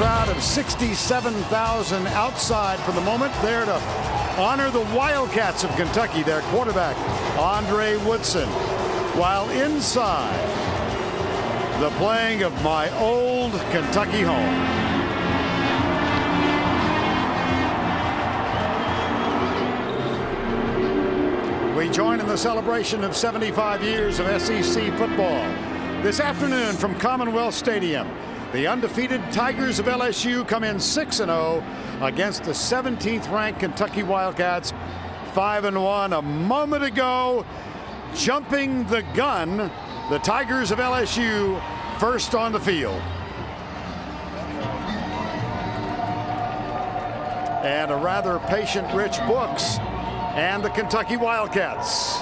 crowd of 67,000 outside for the moment, there to honor the Wildcats of Kentucky, their quarterback, Andre Woodson, while inside the playing of my old Kentucky home. We join in the celebration of 75 years of SEC football. This afternoon from Commonwealth Stadium, the undefeated Tigers of LSU come in 6-0 against the 17th ranked Kentucky Wildcats, 5-1. A moment ago, jumping the gun, the Tigers of LSU first on the field. And a rather patient Rich Brooks and the Kentucky Wildcats.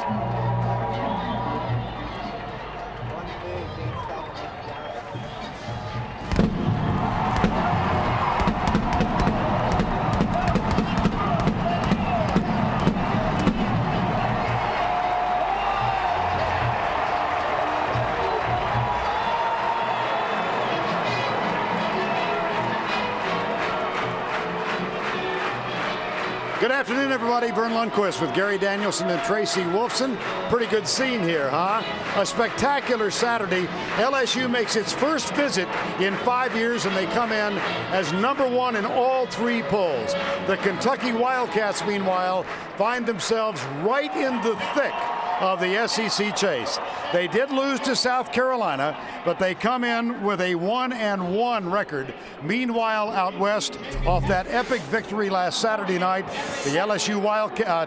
Good afternoon, everybody. Vern Lundquist with Gary Danielson and Tracy Wolfson. Pretty good scene here, huh? A spectacular Saturday. LSU makes its first visit in 5 years, and they come in as #1 in all 3 polls. The Kentucky Wildcats, meanwhile, find themselves right in the thick of the SEC chase. They did lose to South Carolina, but they come in with a 1-1 record. Meanwhile, out west, off that epic victory last Saturday night, the LSU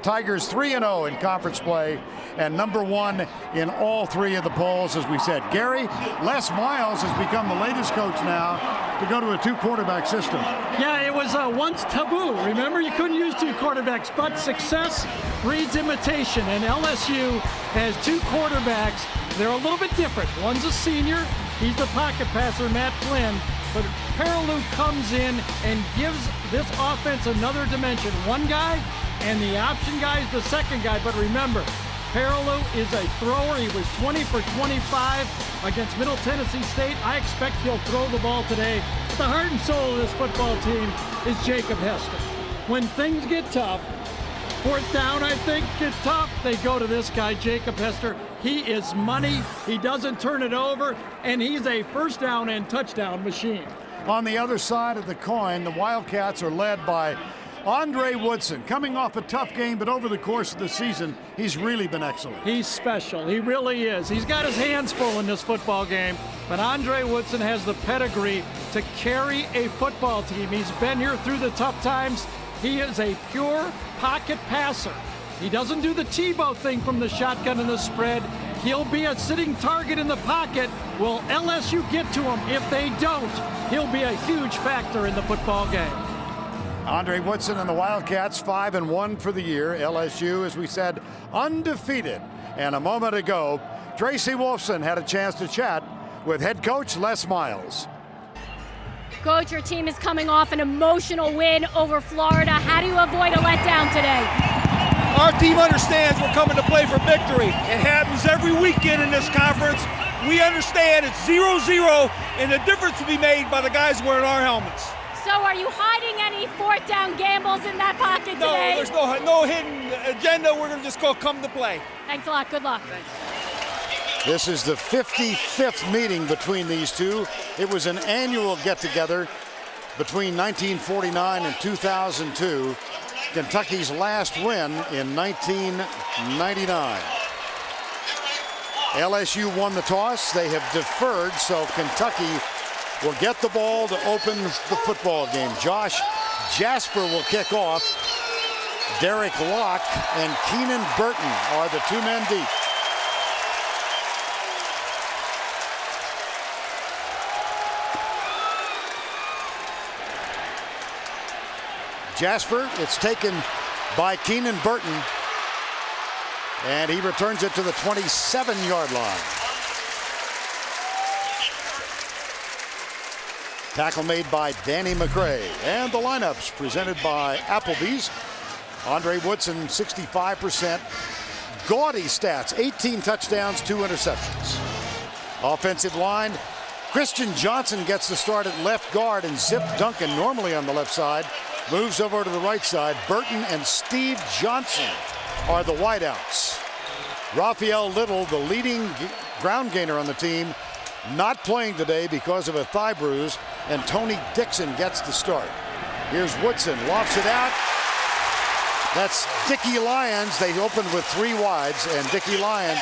Tigers 3-0 in conference play and #1 in all 3 of the polls, as we said. Gary, Les Miles has become the latest coach now to go to a 2-quarterback system. Yeah, it was once taboo. Remember, you couldn't use 2 quarterbacks, but success breeds imitation, and LSU has 2 quarterbacks. They're a little bit different. One's a senior. He's the pocket passer, Matt Flynn. But Perilou comes in and gives this offense another dimension. One guy, and the option guy is the second guy. But remember, Perilou is a thrower. He was 20 for 25 against Middle Tennessee State. I expect he'll throw the ball today. But the heart and soul of this football team is Jacob Hester. When things get tough, 4th down, I think, get tough, they go to this guy, Jacob Hester. He is money. He doesn't turn it over, and he's a first down and touchdown machine. On the other side of the coin, the Wildcats are led by Andre Woodson, coming off a tough game, but over the course of the season, he's really been excellent. He's special. He really is. He's got his hands full in this football game, but Andre Woodson has the pedigree to carry a football team. He's been here through the tough times. He is a pure pocket passer. He doesn't do the Tebow thing from the shotgun and the spread. He'll be a sitting target in the pocket. Will LSU get to him? If they don't, he'll be a huge factor in the football game. Andre Woodson and the Wildcats 5-1 for the year. LSU, as we said, undefeated. And a moment ago, Tracy Wolfson had a chance to chat with head coach Les Miles. Coach, your team is coming off an emotional win over Florida. How do you avoid a letdown today? Our team understands we're coming to play for victory. It happens every weekend in this conference. We understand it's 0-0, and the difference will be made by the guys wearing our helmets. So are you hiding any 4th down gambles in that pocket today? No, there's no hidden agenda. We're going to just go come to play. Thanks a lot. Good luck. Thanks. This is the 55th meeting between these two. It was an annual get-together between 1949 and 2002. Kentucky's last win in 1999. LSU won the toss. They have deferred, so Kentucky will get the ball to open the football game. Josh Jasper will kick off. Derek Locke and Keenan Burton are the 2 men deep. Jasper, it's taken by Keenan Burton, and he returns it to the 27-yard line. Tackle made by Danny McCray. And the lineups presented by Applebee's. Andre Woodson, 65%. Gaudy stats, 18 touchdowns, 2 interceptions. Offensive line, Christian Johnson gets the start at left guard, and Zip Duncan, normally on the left side, moves over to the right side. Burton and Steve Johnson are the wideouts. Raphael Little, the leading ground gainer on the team, not playing today because of a thigh bruise, and Tony Dixon gets the start. Here's Woodson, lofts it out. That's Dickie Lyons. They opened with 3 wides, and Dickie Lyons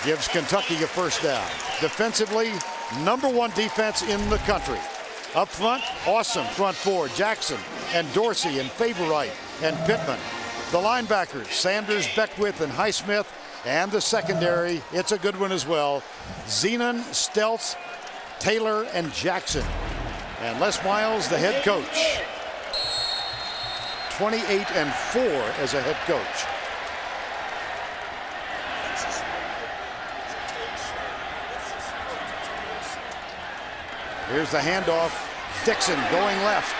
gives Kentucky a first down. Defensively, #1 defense in the country. Up front, awesome front four. Jackson and Dorsey and Favorite and Pittman. The linebackers, Sanders, Beckwith, and Highsmith. And the secondary, it's a good one as well. Zenon, Stelz, Taylor, and Jackson. And Les Miles, the head coach. 28-4 as a head coach. Here's the handoff. Dixon going left.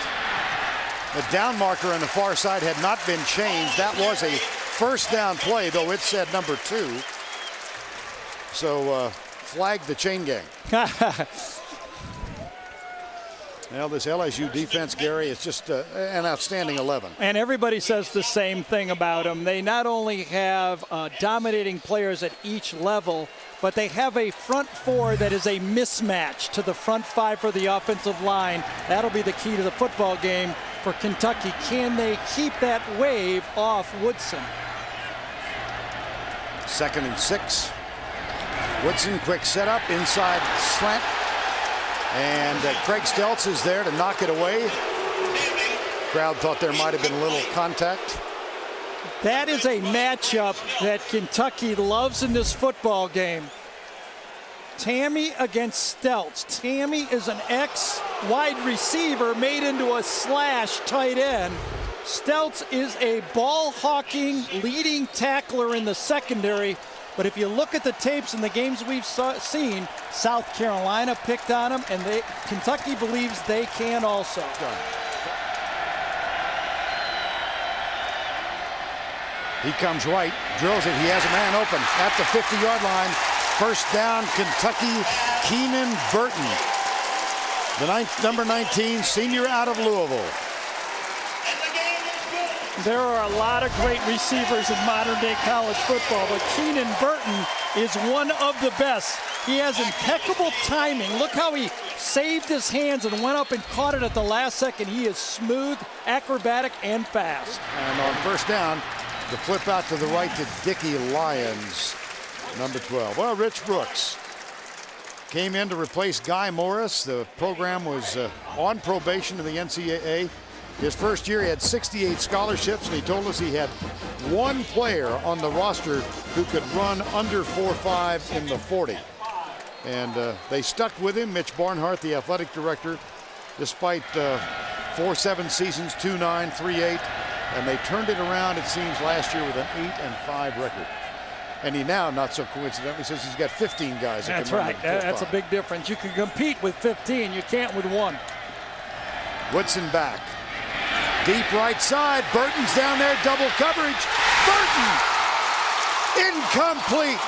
The down marker on the far side had not been changed. That was a first down play, though it said #2. So flag the chain gang. Well, this LSU defense, Gary, is just an outstanding 11. And everybody says the same thing about them. They not only have dominating players at each level, but they have a front four that is a mismatch to the front 5 for the offensive line. That'll be the key to the football game for Kentucky. Can they keep that wave off Woodson? 2nd and 6. Woodson, quick setup, inside slant. And Craig Stelz is there to knock it away. Crowd thought there might have been a little contact. That is a matchup that Kentucky loves in this football game. Tammy against Stelz. Tammy is an ex-wide receiver made into a slash tight end. Stelz is a ball-hawking, leading tackler in the secondary. But if you look at the tapes and the games we've seen, South Carolina picked on him, and Kentucky believes they can also. He comes right, drills it. He has a man open at the 50-yard line. First down, Kentucky. Keenan Burton, the number 19 senior out of Louisville. There are a lot of great receivers in modern-day college football, but Keenan Burton is one of the best. He has impeccable timing. Look how he saved his hands and went up and caught it at the last second. He is smooth, acrobatic, and fast. And on first down, the flip out to the right to Dickie Lyons, number 12. Well, Rich Brooks came in to replace Guy Morris. The program was on probation in the NCAA. His first year, he had 68 scholarships, and he told us he had 1 player on the roster who could run under 4.5 in the 40. And they stuck with him. Mitch Barnhart, the athletic director, despite 4-7 seasons, 2-9, 3-8. And they turned it around, it seems, last year with an 8-5 record. And he now, not so coincidentally, says he's got 15 guys. That's right. That's a big difference. You can compete with 15. You can't with 1. Woodson back. Deep right side. Burton's down there. Double coverage. Burton! Incomplete.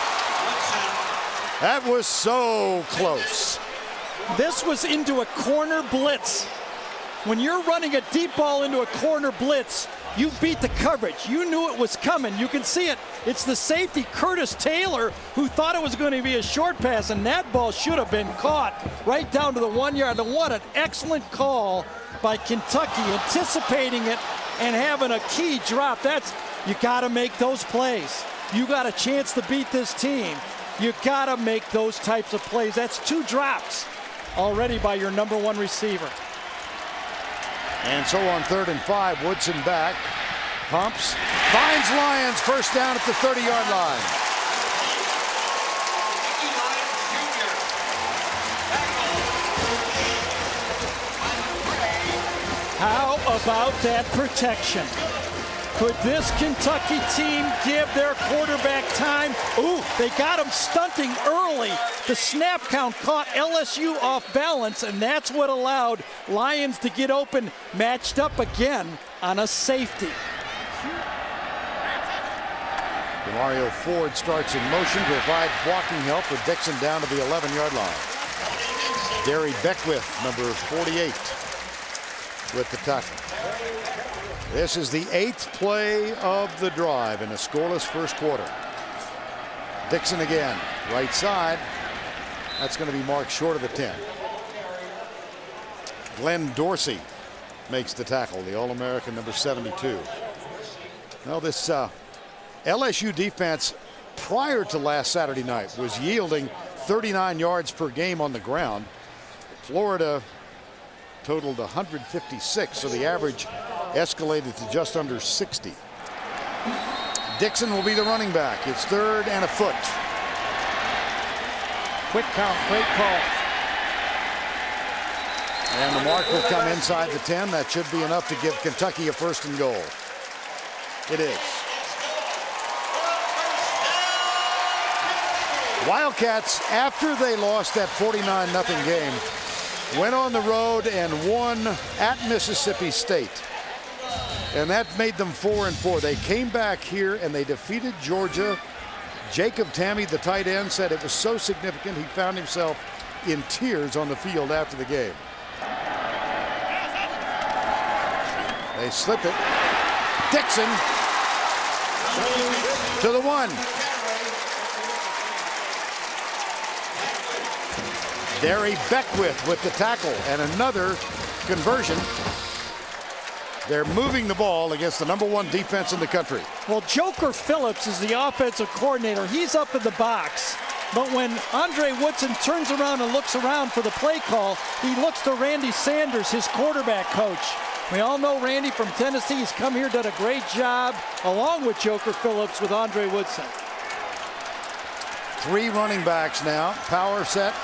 That was so close. This was into a corner blitz. When you're running a deep ball into a corner blitz, you beat the coverage. You knew it was coming. You can see it. It's the safety, Curtis Taylor, who thought it was going to be a short pass, and that ball should have been caught right down to the 1 yard. And what an excellent call by Kentucky, anticipating it and having a key drop. You got to make those plays. You got a chance to beat this team. You got to make those types of plays. That's 2 drops already by your number 1 receiver. And so on 3rd and 5, Woodson back, pumps, finds Lyons, first down at the 30-yard line. How about that protection? Could this Kentucky team give their quarterback time? Ooh, they got him stunting early. The snap count caught LSU off balance, and that's what allowed Lyons to get open, matched up again on a safety. Mario Ford starts in motion to provide blocking help with Dixon down to the 11-yard line. Derry Beckwith, number 48, with the tackle. This is the 8th play of the drive in a scoreless first quarter. Dixon again, right side. That's going to be marked short of the 10. Glenn Dorsey makes the tackle, the All-American, number 72. Well, this LSU defense prior to last Saturday night was yielding 39 yards per game on the ground. Florida totaled 156, so the average escalated to just under 60. Dixon will be the running back. It's 3rd and a foot. Quick count, great call. And the mark will come inside the 10. That should be enough to give Kentucky a 1st and goal. It is. Wildcats, after they lost that 49-0 game, went on the road and won at Mississippi State. And that made them 4-4. They came back here and they defeated Georgia. Jacob Tamme, the tight end, said it was so significant he found himself in tears on the field after the game. They slip it. Dixon to the 1. Derry Beckwith with the tackle and another conversion. They're moving the ball against the number 1 defense in the country. Well, Joker Phillips is the offensive coordinator. He's up in the box. But when Andre Woodson turns around and looks around for the play call, he looks to Randy Sanders, his quarterback coach. We all know Randy from Tennessee. He's come here, done a great job, along with Joker Phillips with Andre Woodson. 3 running backs now. Power set.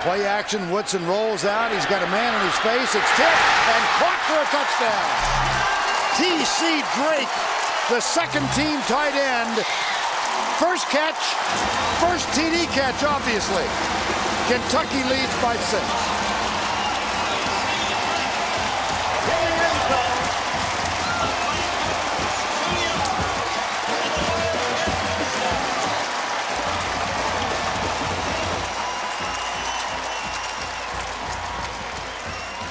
Play action. Woodson rolls out. He's got a man in his face. It's tipped and caught for a touchdown. T.C. Drake, the 2nd-team tight end. First catch, first TD catch, obviously. Kentucky leads by 6.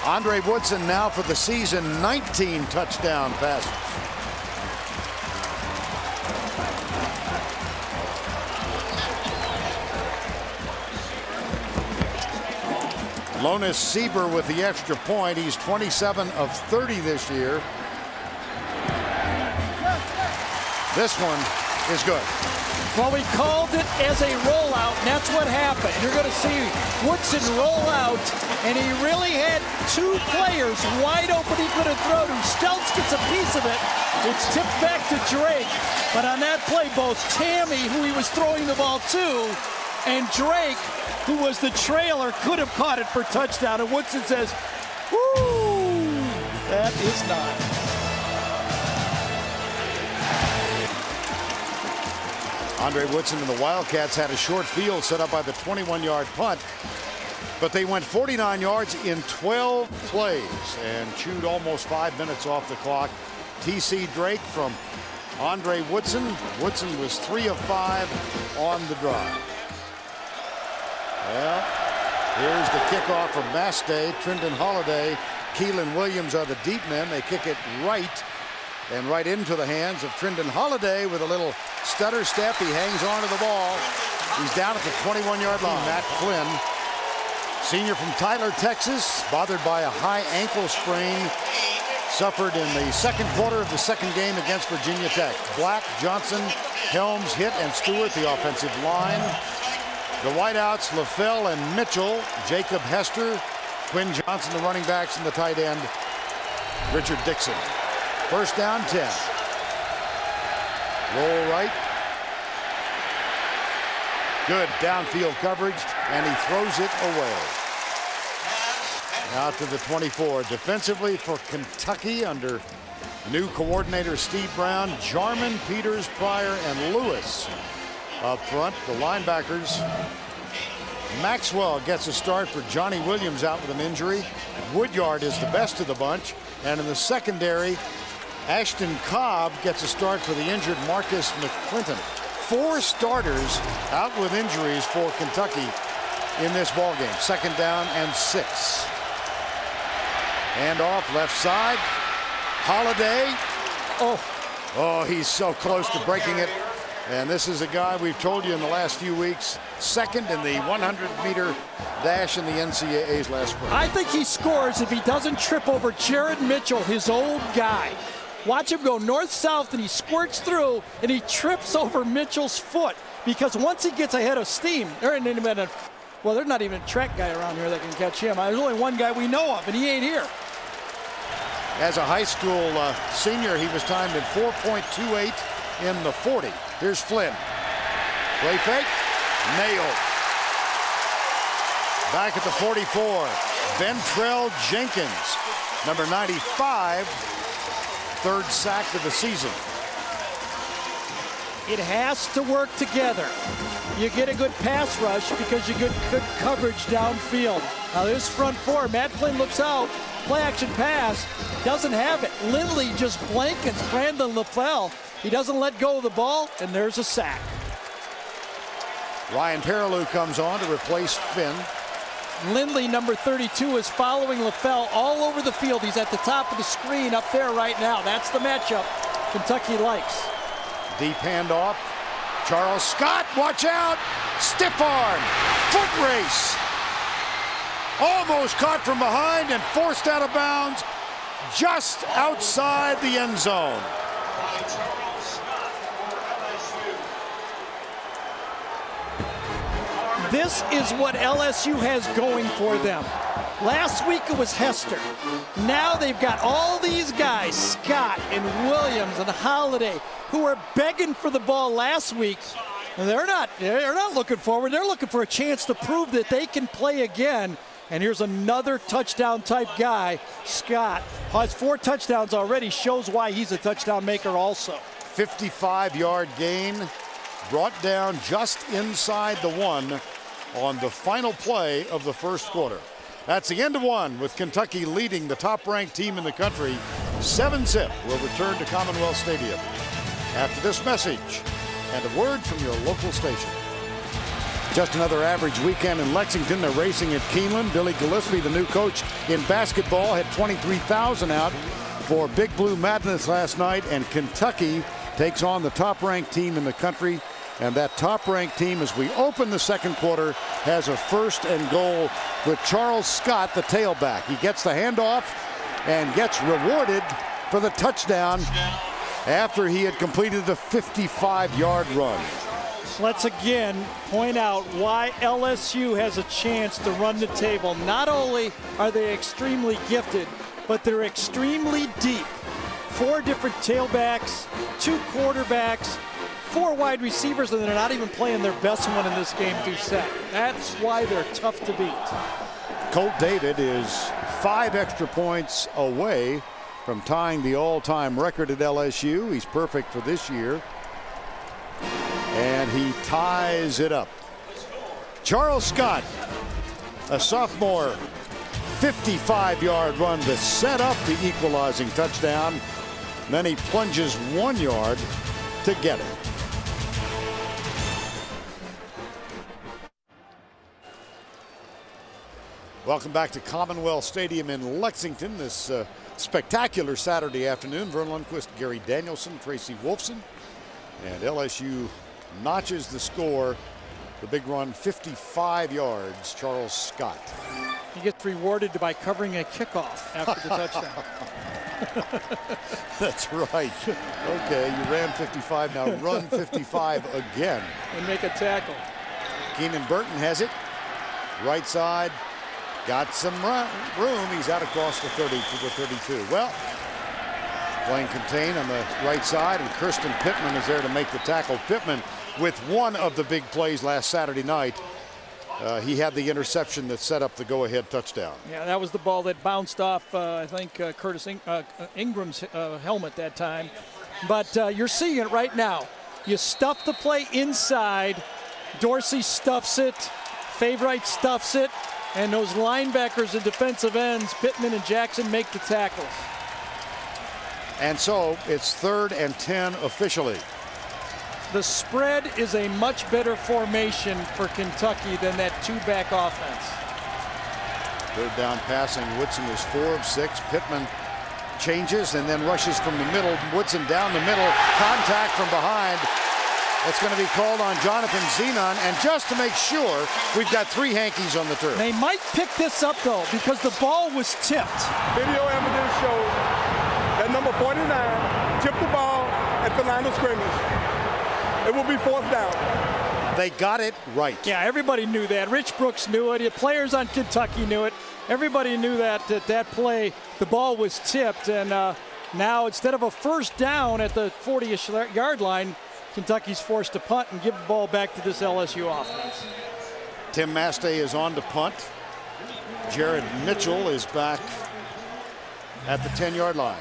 Andre Woodson now for the season, 19 touchdown passes. Lonis Sieber with the extra point. He's 27 of 30 this year. This one is good. Well, we called it as a rollout, and that's what happened. You're going to see Woodson roll out, and he really had 2 players wide open he could have thrown to. Stelz gets a piece of it. It's tipped back to Drake. But on that play, both Tamme, who he was throwing the ball to, and Drake, who was the trailer, could have caught it for touchdown. And Woodson says, whoo, that is nice. Andre Woodson and the Wildcats had a short field set up by the 21-yard punt, but they went 49 yards in 12 plays and chewed almost 5 minutes off the clock. T.C. Drake from Andre Woodson. Woodson was 3 of 5 on the drive. Well, here's the kickoff from Mastay. Trendon Holiday, Keelan Williams are the deep men. They kick it right and right into the hands of Trendon Holiday with a little stutter step. He hangs on to the ball. He's down at the 21-yard line. Matt Flynn, senior from Tyler, Texas, bothered by a high ankle sprain, suffered in the 2nd quarter of the 2nd game against Virginia Tech. Black, Johnson, Helms, Hitt, and Stewart, the offensive line. The wideouts, LaFell and Mitchell, Jacob Hester, Quinn Johnson, the running backs, and the tight end, Richard Dixon. First down, 10. Roll right. Good downfield coverage, and he throws it away. Out to the 24. Defensively for Kentucky under new coordinator Steve Brown, Jarman, Peters, Pryor, and Lewis up front. The linebackers. Maxwell gets a start for Johnny Williams out with an injury. Woodyard is the best of the bunch. And in the secondary, Ashton Cobb gets a start for the injured Marcus McClinton. 4 starters out with injuries for Kentucky. in this ball game. 2nd down and 6. Hand off left side. Holiday. Oh, he's so close to breaking it. And this is a guy we've told you in the last few weeks, 2nd in the 100-meter dash in the NCAA's last spring. I think he scores if he doesn't trip over Jared Mitchell, his old guy. Watch him go north-south, and he squirts through, and he trips over Mitchell's foot. Because once he gets ahead of steam, there's not even a track guy around here that can catch him. There's only one guy we know of, and he ain't here. As a high school senior, he was timed in 4.28 in the 40. Here's Flynn. Play fake. Nailed. Back at the 44. Ventrell Jenkins, number 95, 3rd sack of the season. It has to work together. You get a good pass rush because you get good coverage downfield. Now this front four, Matt Flynn looks out, play action pass, doesn't have it. Lindley just blankets Brandon LaFell. He doesn't let go of the ball, and there's a sack. Ryan Perilou comes on to replace Finn. Lindley, number 32, is following LaFell all over the field. He's at the top of the screen up there right now. That's the matchup Kentucky likes. Deep handoff. Charles Scott, watch out. Stiff arm. Foot race. Almost caught from behind and forced out of bounds just outside the end zone. This is what LSU has going for them. Last week it was Hester. Now they've got all these guys, Scott and Williams and Holiday, who were begging for the ball last week. And they're not looking forward. They're looking for a chance to prove that they can play again. And here's another touchdown type guy. Scott has 4 touchdowns already, shows why he's a touchdown maker also. 55-yard gain, brought down just inside the 1 on the final play of the first quarter. That's the end of 1, with Kentucky leading the top-ranked team in the country 7-zip. We'll return to Commonwealth Stadium after this message and a word from your local station. Just another average weekend in Lexington. They're racing at Keeneland. Billy Gillespie, the new coach in basketball, had 23,000 out for Big Blue Madness last night, and Kentucky takes on the top-ranked team in the country. And that top-ranked team, as we open the second quarter, has a 1st and goal with Charles Scott, the tailback. He gets the handoff and gets rewarded for the touchdown after he had completed the 55-yard run. Let's again point out why LSU has a chance to run the table. Not only are they extremely gifted, but they're extremely deep. 4 different tailbacks, 2 quarterbacks, 4 wide receivers, and they're not even playing their best one in this game through set. That's why they're tough to beat. Colt David is 5 extra points away from tying the all-time record at LSU. He's perfect for this year. And he ties it up. Charles Scott, a sophomore, 55-yard run to set up the equalizing touchdown. Then he plunges 1 yard to get it. Welcome back to Commonwealth Stadium in Lexington this spectacular Saturday afternoon. Vern Lundquist, Gary Danielson, Tracy Wolfson, and LSU notches the score. The big run, 55 yards, Charles Scott. He gets rewarded by covering a kickoff after the touchdown. That's right. Okay, you ran 55, now run 55 again. And make a tackle. Keenan Burton has it. Right side. Got some room. He's out across the 30 to the 32. Well, playing contain on the right side, and Kirsten Pittman is there to make the tackle. Pittman with one of the big plays last Saturday night. He had the interception that set up the go-ahead touchdown. Yeah, that was the ball that bounced off, I think, Curtis Ingram's helmet that time. But you're seeing it right now. You stuff the play inside. Dorsey stuffs it. Favorite stuffs it. And those linebackers and defensive ends, Pittman and Jackson, make the tackles. And so it's 3rd and 10 officially. The spread is a much better formation for Kentucky than that two-back offense. Third down passing. Woodson is 4 of 6. Pittman changes and then rushes from the middle. Woodson down the middle. Contact from behind. It's going to be called on Jonathan Zenon. And just to make sure, we've got 3 Hankies on the turf. They might pick this up, though, because the ball was tipped. Video evidence shows that number 49 tipped the ball at the line of scrimmage. It will be 4th down. They got it right. Yeah, everybody knew that. Rich Brooks knew it. The players on Kentucky knew it. Everybody knew that play, the ball was tipped. And now, instead of a first down at the 40-ish yard line, Kentucky's forced to punt and give the ball back to this LSU offense. Tim Mastay is on to punt. Jared Mitchell is back at the 10-yard line.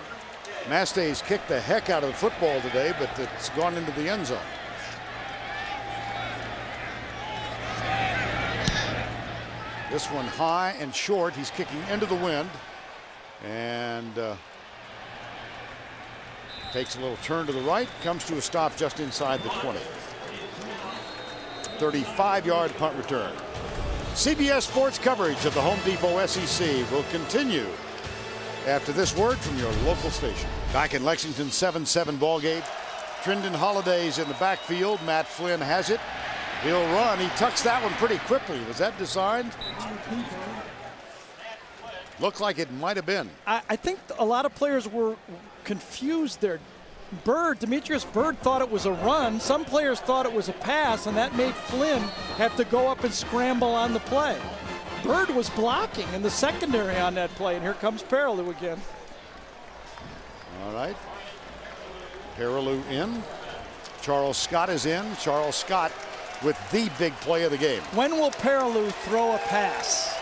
Mastay's kicked the heck out of the football today, but it's gone into the end zone. This one high and short. He's kicking into the wind and takes a little turn to the right, comes to a stop just inside the 20. 35-yard punt return. CBS Sports coverage of the Home Depot SEC will continue after this word from your local station. Back in Lexington, 7-7 ball game. Trindon Holiday's in the backfield. Matt Flynn has it. He'll run. He tucks that one pretty quickly. Was that designed? Looked like it might have been. I think a lot of players were confused there. Demetrius Byrd thought it was a run. Some players thought it was a pass, and that made Flynn have to go up and scramble on the play. Byrd was blocking in the secondary on that play, and here comes Perilou again. All right. Perilou in. Charles Scott is in. Charles Scott with the big play of the game. When will Perilou throw a pass?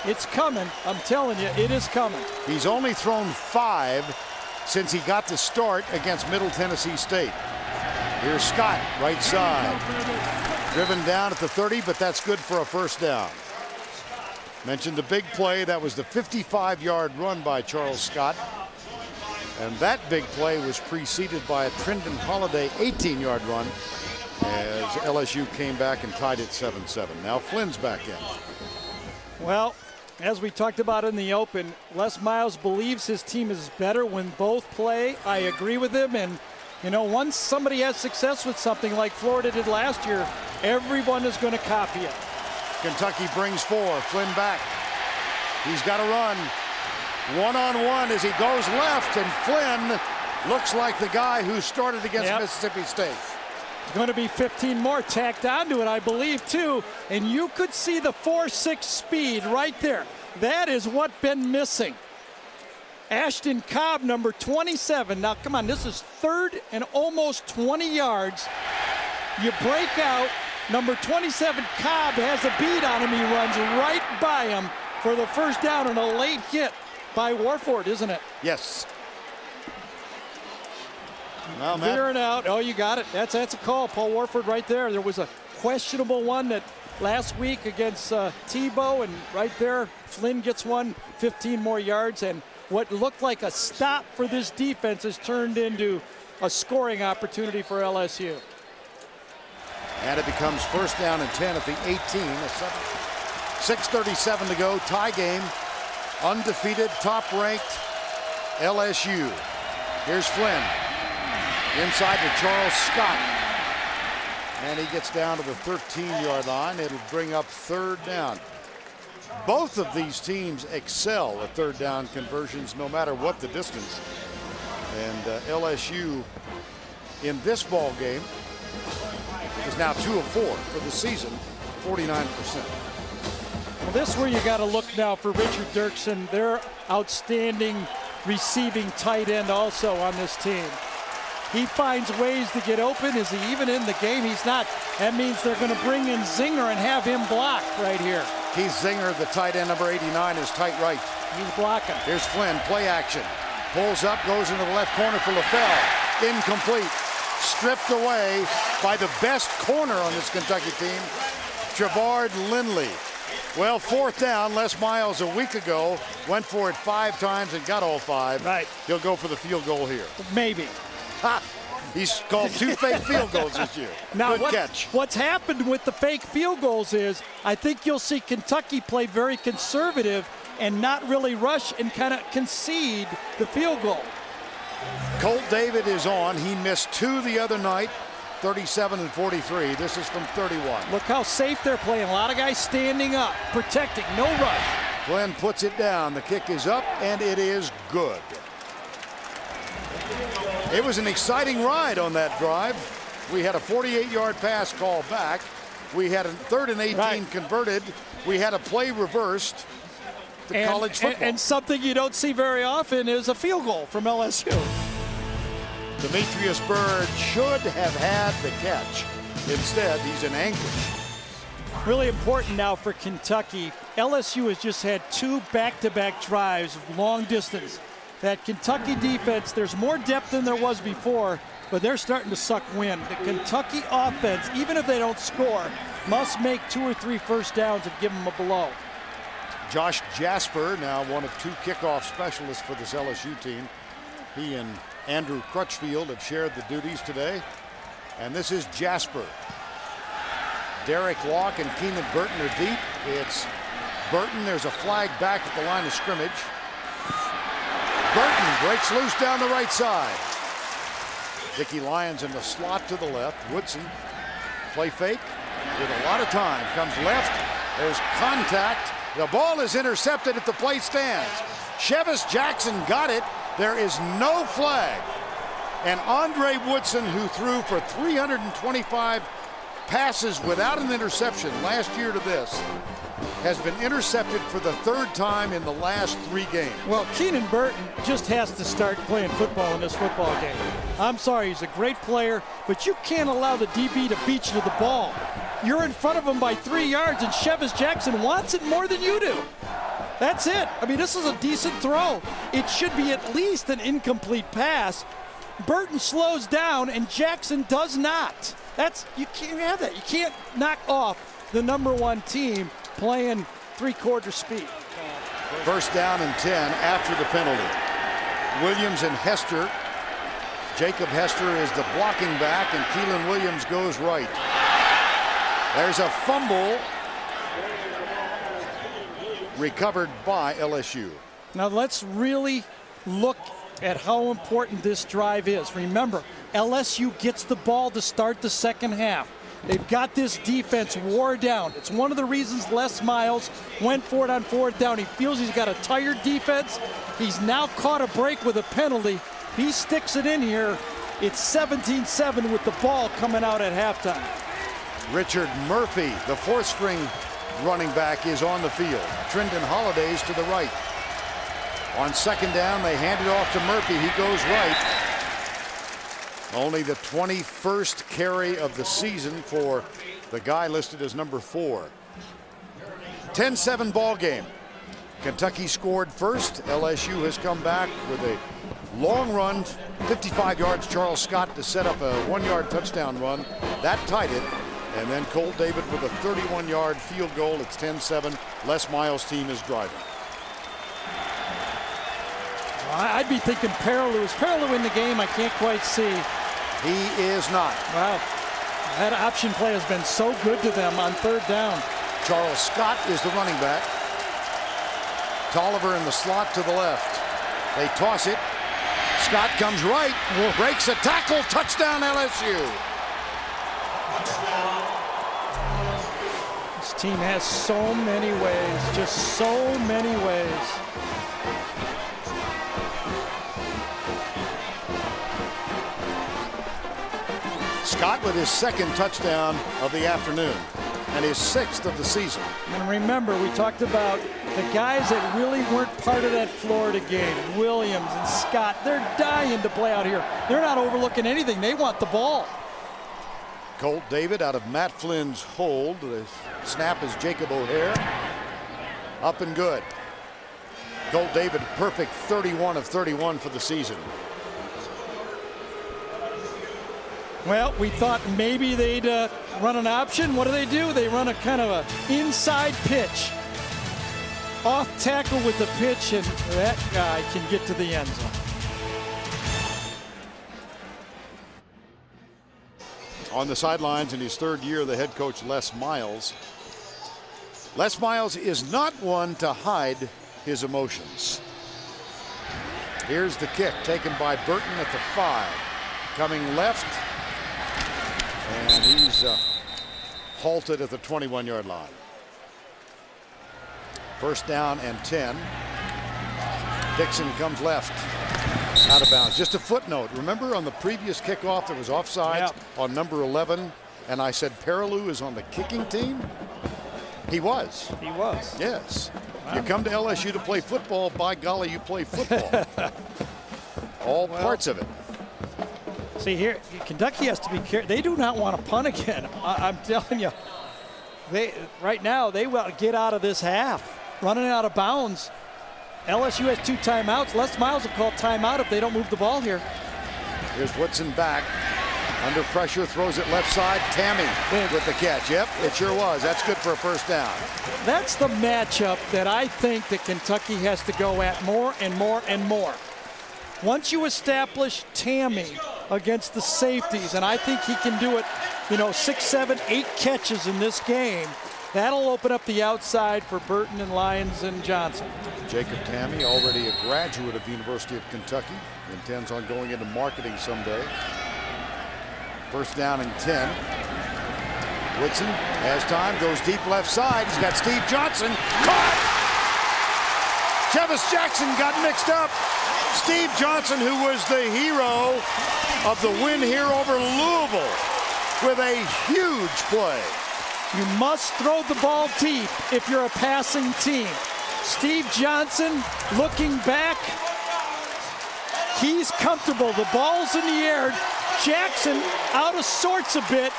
It's coming. I'm telling you, it is coming. He's only thrown 5 since he got the start against Middle Tennessee State. Here's Scott, right side. Driven down at the 30, but that's good for a first down. Mentioned the big play. That was the 55-yard run by Charles Scott. And that big play was preceded by a Trindon Holiday 18-yard run as LSU came back and tied it 7-7. Now Flynn's back in. Well, as we talked about in the open, Les Miles believes his team is better when both play. I agree with him. And, you know, once somebody has success with something like Florida did last year, everyone is going to copy it. Kentucky brings 4. Flynn back. He's got to run. One-on-one as he goes left, and Flynn looks like the guy who started against Mississippi State. There's going to be 15 more tacked onto it, I believe, too. And you could see the 4.6 speed right there. That is what's been missing. Ashton Cobb, number 27. Now, come on, this is 3rd and almost 20 yards. You break out. Number 27, Cobb, has a beat on him. He runs right by him for the first down and a late hit by Warford, isn't it? Yes. Well, veering out. Oh, you got it. That's a call. Paul Warford right there. There was a questionable one that last week against Tebow, and right there, Flynn gets one, 15 more yards, and what looked like a stop for this defense has turned into a scoring opportunity for LSU. And it becomes first down and 10 at the 18. 6:37 to go. Tie game. Undefeated, top-ranked LSU. Here's Flynn. Inside to Charles Scott. And he gets down to the 13-yard line. It'll bring up 3rd down. Both of these teams excel at 3rd down conversions no matter what the distance. And LSU in this ball game is now 2 of 4 for the season, 49%. Well, this is where you got to look now for Richard Dirksen, their outstanding receiving tight end also on this team. He finds ways to get open. Is he even in the game? He's not. That means they're going to bring in Zinger and have him block right here. He's Zinger, the tight end, number 89, is tight right. He's blocking. Here's Flynn, play action. Pulls up, goes into the left corner for LaFell. Incomplete. Stripped away by the best corner on this Kentucky team, Trevard Lindley. Well, 4th down. Les Miles a week ago went for it 5 times and got all 5. Right. He'll go for the field goal here. Maybe. Ha! He's called 2 fake field goals this year. Now, Good catch. what's happened with the fake field goals is I think you'll see Kentucky play very conservative and not really rush and kind of concede the field goal. Colt David is on. He missed 2 the other night, 37 and 43. This is from 31. Look how safe they're playing. A lot of guys standing up, protecting, no rush. Glenn puts it down. The kick is up, and it is good. It was an exciting ride on that drive. We had a 48-yard pass called back. We had a 3rd and 18 converted. We had a play reversed to college football. And something you don't see very often is a field goal from LSU. Demetrius Byrd should have had the catch. Instead, he's in anguish. Really important now for Kentucky. LSU has just had 2 back-to-back drives of long distance. That Kentucky defense, there's more depth than there was before, but they're starting to suck wind. The Kentucky offense, even if they don't score, must make 2 or 3 first downs and give them a blow. Josh Jasper, now one of 2 kickoff specialists for this LSU team. He and Andrew Crutchfield have shared the duties today. And this is Jasper. Derek Locke and Keenan Burton are deep. It's Burton. There's a flag back at the line of scrimmage. Burton breaks loose down the right side. Dickey Lyons in the slot to the left. Woodson, play fake with a lot of time. Comes left. There's contact. The ball is intercepted at the play stands. Chevis Jackson got it. There is no flag. And Andre Woodson, who threw for 325 passes without an interception last year to this, has been intercepted for the 3rd time in the last 3 games. Well, Keenan Burton just has to start playing football in this football game. I'm sorry, he's a great player, but you can't allow the DB to beat you to the ball. You're in front of him by 3 yards, and Chevis Jackson wants it more than you do. That's it. I mean, this is a decent throw. It should be at least an incomplete pass. Burton slows down, and Jackson does not. You can't have that. You can't knock off the #1 team playing 3/4 speed. First down and 10 after the penalty. Williams and Hester. Jacob Hester is the blocking back, and Keelan Williams goes right. There's a fumble recovered by LSU. Now let's really look at how important this drive is. Remember, LSU gets the ball to start the second half. They've got this defense wore down. It's one of the reasons Les Miles went for it on 4th down. He feels he's got a tired defense. He's now caught a break with a penalty. He sticks it in here. It's 17-7 with the ball coming out at halftime. Richard Murphy, the 4th-string running back, is on the field. Trendon Holliday's to the right. On 2nd down, they hand it off to Murphy. He goes right. Only the 21st carry of the season for the guy listed as number 4. 10-7 ball game. Kentucky scored first. LSU has come back with a long run, 55 yards. Charles Scott to set up a 1-yard touchdown run. That tied it. And then Colt David with a 31-yard field goal. It's 10-7. Les Miles' team is driving. I'd be thinking Perilou. Is Perilou in the game? I can't quite see. He is not. Wow. That option play has been so good to them on 3rd down. Charles Scott is the running back. Tolliver in the slot to the left. They toss it. Scott comes right. Breaks a tackle. Touchdown LSU. This team has so many ways. Just so many ways. Scott with his 2nd touchdown of the afternoon and his 6th of the season. And remember, we talked about the guys that really weren't part of that Florida game. Williams and Scott, they're dying to play out here. They're not overlooking anything. They want the ball. Colt David out of Matt Flynn's hold. The snap is Jacob O'Hare. Up and good. Colt David, perfect 31 of 31 for the season. Well, we thought maybe they'd run an option. What do? They run a kind of a inside pitch. Off tackle with the pitch, and that guy can get to the end zone. on the sidelines in his third year, the head coach Les Miles. Les Miles is not one to hide his emotions. Here's the kick taken by Burton at the 5. Coming left. And he's halted at the 21-yard line. First down and 10. Dixon comes left. Out of bounds. Just a footnote. Remember on the previous kickoff there was offsides on number 11, and I said Perilou is on the kicking team? He was. He was. Yes. Wow. You come to LSU to play football, by golly, you play football. All parts of it. See here, Kentucky has to be careful. They do not want to punt again. I'm telling you. Right now, they will get out of this half. Running out of bounds. LSU has 2 timeouts. Les Miles will call timeout if they don't move the ball here. Here's Woodson back. Under pressure, throws it left side. Tammy with the catch. Yep, it sure was. That's good for a first down. That's the matchup that I think that Kentucky has to go at more and more and more. Once you establish Tammy against the safeties, and I think he can do it, 6, 7, 8 catches in this game, that'll open up the outside for Burton and Lyons and Johnson. Jacob Tammy, already a graduate of the University of Kentucky, intends on going into marketing someday. First down and 10. Woodson has time, goes deep left side. He's got Steve Johnson. Caught! Chevis Jackson got mixed up. Steve Johnson, who was the hero of the win here over Louisville, with a huge play. You must throw the ball deep if you're a passing team. Steve Johnson looking back. He's comfortable. The ball's in the air. Jackson out of sorts a bit.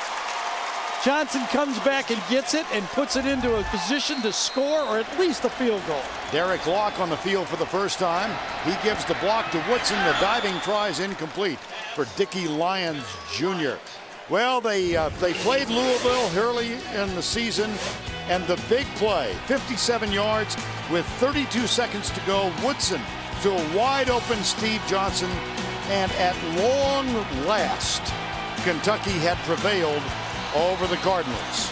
Johnson comes back and gets it and puts it into a position to score or at least a field goal. Derek Locke on the field for the first time. He gives the block to Woodson. The diving try is incomplete for Dickie Lyons Jr. Well, they played Louisville early in the season, and the big play, 57 yards with 32 seconds to go. Woodson to a wide open Steve Johnson, and at long last, Kentucky had prevailed over the Cardinals.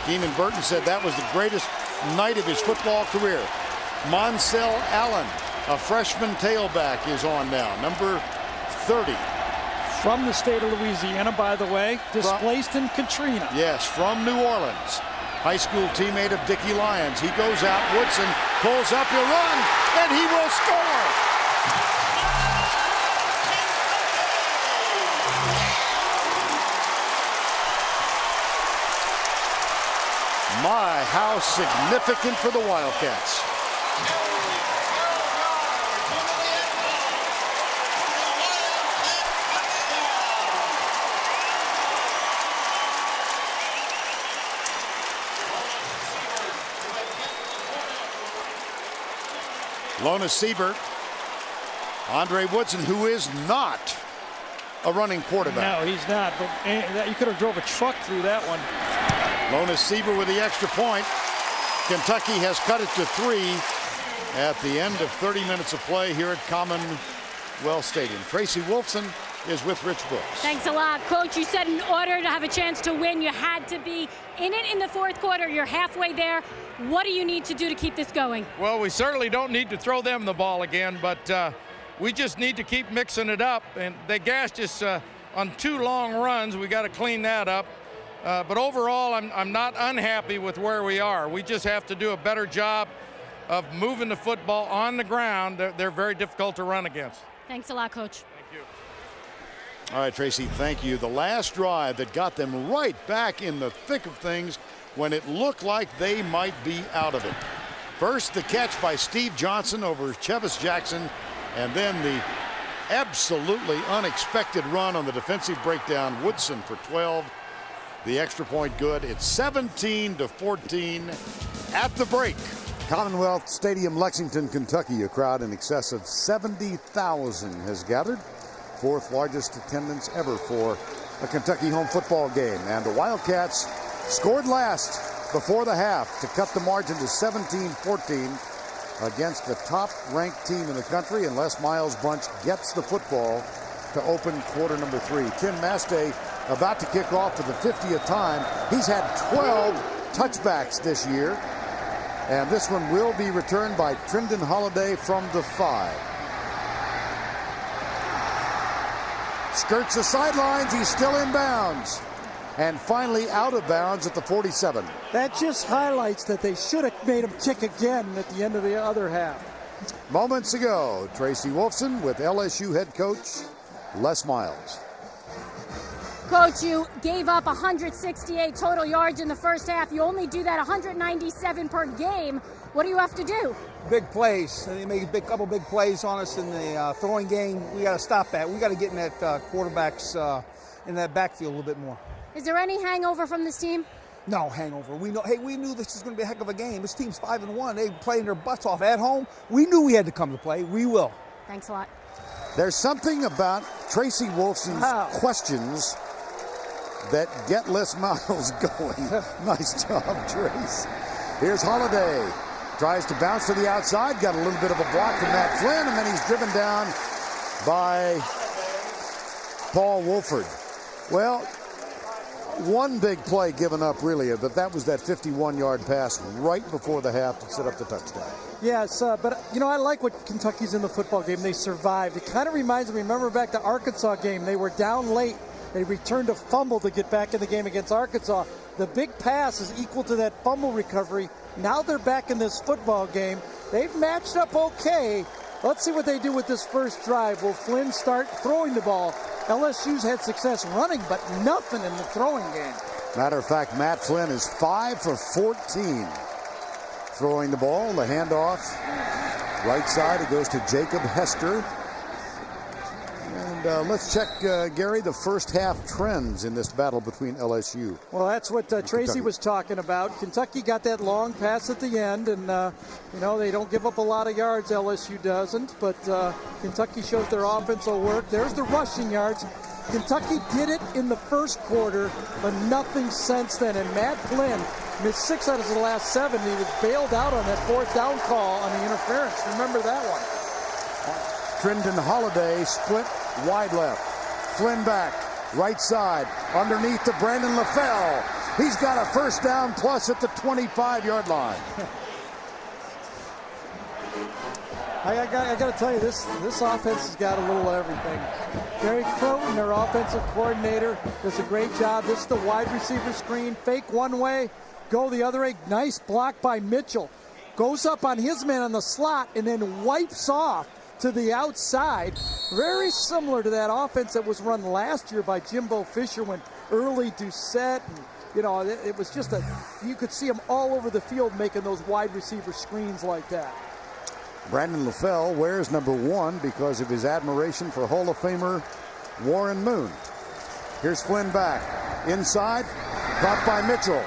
Keenan Burton said that was the greatest night of his football career. Monsell Allen, a freshman tailback, is on now, number 30. From the state of Louisiana, by the way, displaced in Katrina. Yes, from New Orleans. High school teammate of Dickie Lyons. He goes out, Woodson pulls up, he'll run, and he will score! My, how significant for the Wildcats. Lona Siebert, Andre Woodson, who is not a running quarterback. No, he's not, but you could have drove a truck through that one. Lona Siebert with the extra point. Kentucky has cut it to 3 at the end of 30 minutes of play here at Commonwealth Stadium. Tracy Wolfson is with Rich Brooks. Thanks a lot, Coach. You said in order to have a chance to win, you had to be in it in the fourth quarter. You're halfway there. What do you need to do to keep this going? Well, we certainly don't need to throw them the ball again, but we just need to keep mixing it up. And they gassed us on 2 long runs. We got to clean that up. But overall, I'm not unhappy with where we are. We just have to do a better job of moving the football on the ground. They're very difficult to run against. Thanks a lot, Coach. Thank you. All right, Tracy, thank you. The last drive that got them right back in the thick of things when it looked like they might be out of it. First, the catch by Steve Johnson over Chevis Jackson, and then the absolutely unexpected run on the defensive breakdown. Woodson for 12. The extra point good. It's 17-14 at the break. Commonwealth Stadium, Lexington, Kentucky. A crowd in excess of 70,000 has gathered. 4th largest attendance ever for a Kentucky home football game. And the Wildcats scored last before the half to cut the margin to 17-14 against the top-ranked team in the country. And Les Miles' bunch gets the football to open quarter number 3. Tim Mastey about to kick off for the 50th time. He's had 12 touchbacks this year. And this one will be returned by Trendon Holiday from the 5. Skirts the sidelines. He's still in bounds. And finally out of bounds at the 47. That just highlights that they should have made him kick again at the end of the other half. Moments ago, Tracy Wolfson with LSU head coach Les Miles. Coach, you gave up 168 total yards in the first half. You only do that 197 per game. What do you have to do? Big plays. They made a couple big plays on us in the throwing game. We got to stop that. We got to get in that quarterbacks in that backfield a little bit more. Is there any hangover from this team? No hangover. We knew this was going to be a heck of a game. This team's 5-1. They playing their butts off at home. We knew we had to come to play. We will. Thanks a lot. There's something about Tracy Wolfson's questions that get Les Miles going. Nice job, Trace. Here's Holiday. Tries to bounce to the outside. Got a little bit of a block from Matt Flynn, and then he's driven down by Paul Wolford. Well, one big play given up, really, but that was that 51-yard pass right before the half to set up the touchdown. Yes, but, I like what Kentucky's in the football game. They survived. It kind of reminds me, remember back to Arkansas game, they were down late. They returned a fumble to get back in the game against Arkansas. The big pass is equal to that fumble recovery. Now they're back in this football game. They've matched up okay. Let's see what they do with this first drive. Will Flynn start throwing the ball? LSU's had success running, but nothing in the throwing game. Matter of fact, Matt Flynn is 5 for 14 throwing the ball. The handoff, right side, it goes to Jacob Hester. And let's check, Gary, the first half trends in this battle between LSU. Well, that's what Tracy was talking about. Kentucky got that long pass at the end, and, they don't give up a lot of yards, LSU doesn't, but Kentucky shows their offense will work. There's the rushing yards. Kentucky did it in the first quarter, but nothing since then, and Matt Flynn missed 6 out of the last 7. He was bailed out on that 4th down call on the interference. Remember that one. Trendon Holiday split wide left. Flynn back, right side, underneath to Brandon LaFell. He's got a first down plus at the 25-yard line. I got to tell you, this offense has got a little of everything. Gary Croton, their offensive coordinator, does a great job. This is the wide receiver screen. Fake one way, go the other way. Nice block by Mitchell. Goes up on his man on the slot and then wipes off to the outside. Very similar to that offense that was run last year by Jimbo Fisher when early Doucette. And, it was just you could see him all over the field making those wide receiver screens like that. Brandon LaFell wears number 1 because of his admiration for Hall of Famer Warren Moon. Here's Flynn back. Inside, caught by Mitchell.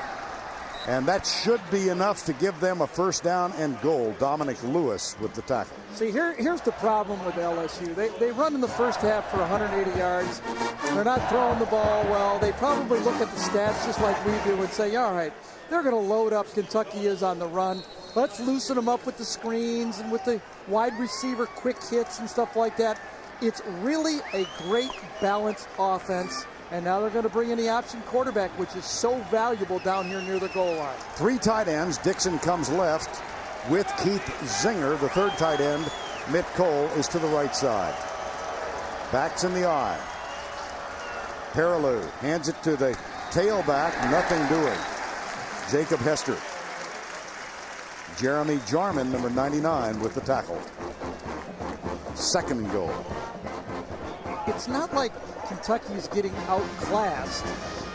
And that should be enough to give them a first down and goal. Dominic Lewis with the tackle. See, here's the problem with LSU. They run in the first half for 180 yards. They're not throwing the ball well. They probably look at the stats just like we do and say, all right, they're going to load up. Kentucky is on the run. Let's loosen them up with the screens and with the wide receiver quick hits and stuff like that. It's really a great balanced offense. And now they're going to bring in the option quarterback, which is so valuable down here near the goal line. 3 tight ends. Dixon comes left with Keith Zinger. The 3rd tight end, Mitt Cole, is to the right side. Backs in the eye. Perilou hands it to the tailback. Nothing doing. Jacob Hester. Jeremy Jarman, number 99, with the tackle. 2nd and goal. It's not like Kentucky is getting outclassed.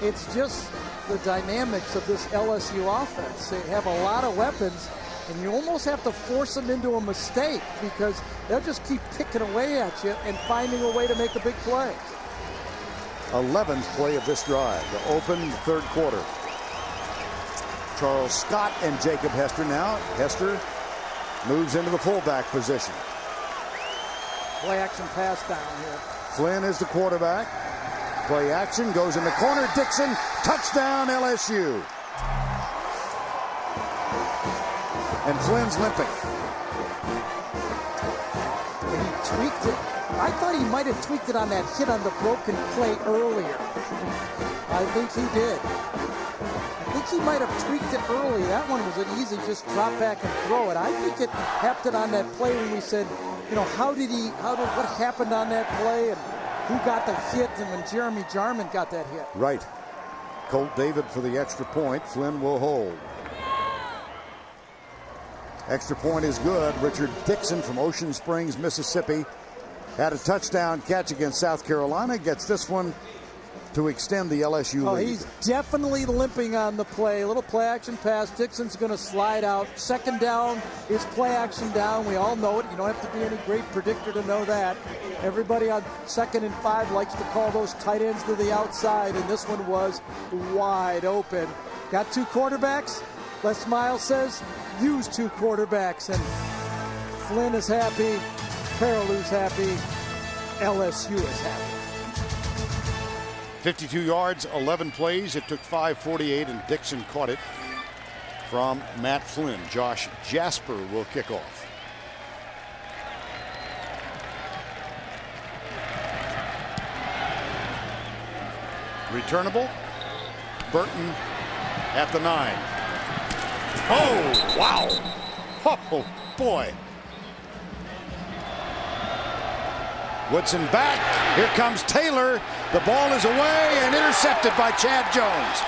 It's just the dynamics of this LSU offense. They have a lot of weapons, and you almost have to force them into a mistake because they'll just keep picking away at you and finding a way to make a big play. 11th play of this drive to open the 3rd quarter. Charles Scott and Jacob Hester now. Hester moves into the fullback position. Play action pass down here. Flynn is the quarterback. Play action goes in the corner. Dixon, touchdown LSU. And Flynn's limping. And he tweaked it I thought he might have tweaked it on that hit on the broken play earlier. I think he did. I think he might have tweaked it early. That one was an easy just drop back and throw it. I think it happened on that play when we said, you know, what happened on that play and who got the hit, and when Jeremy Jarman got that hit. Right. Colt David for the extra point. Flynn will hold. Extra point is good. Richard Dixon from Ocean Springs, Mississippi, had a touchdown catch against South Carolina. Gets this one to extend the LSU lead. He's definitely limping on the play. A little play action pass. Dixon's going to slide out. Second down is play action down. We all know it. You don't have to be any great predictor to know that. Everybody on 2nd and 5 likes to call those tight ends to the outside, and this one was wide open. Got 2 quarterbacks. Les Miles says, use 2 quarterbacks, and Flynn is happy. Perillou's happy. LSU is happy. 52 yards, 11 plays. It took 5:48, and Dixon caught it from Matt Flynn. Josh Jasper will kick off. Returnable. Burton at the 9. Oh, wow. Oh, boy. Woodson back. Here comes Taylor. The ball is away and intercepted by Chad Jones.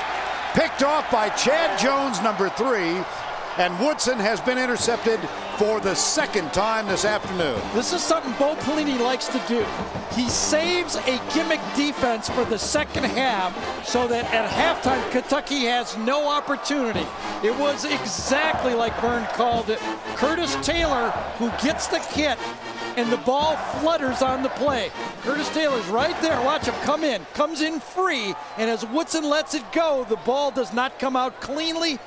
Picked off by Chad Jones, number 3. And Woodson has been intercepted for the 2nd time this afternoon. This is something Bo Pelini likes to do. He saves a gimmick defense for the second half so that at halftime Kentucky has no opportunity. It was exactly like Vern called it. Curtis Taylor who gets the hit and the ball flutters on the play. Curtis Taylor's right there. Watch him come in. Comes in free, and as Woodson lets it go, the ball does not come out cleanly,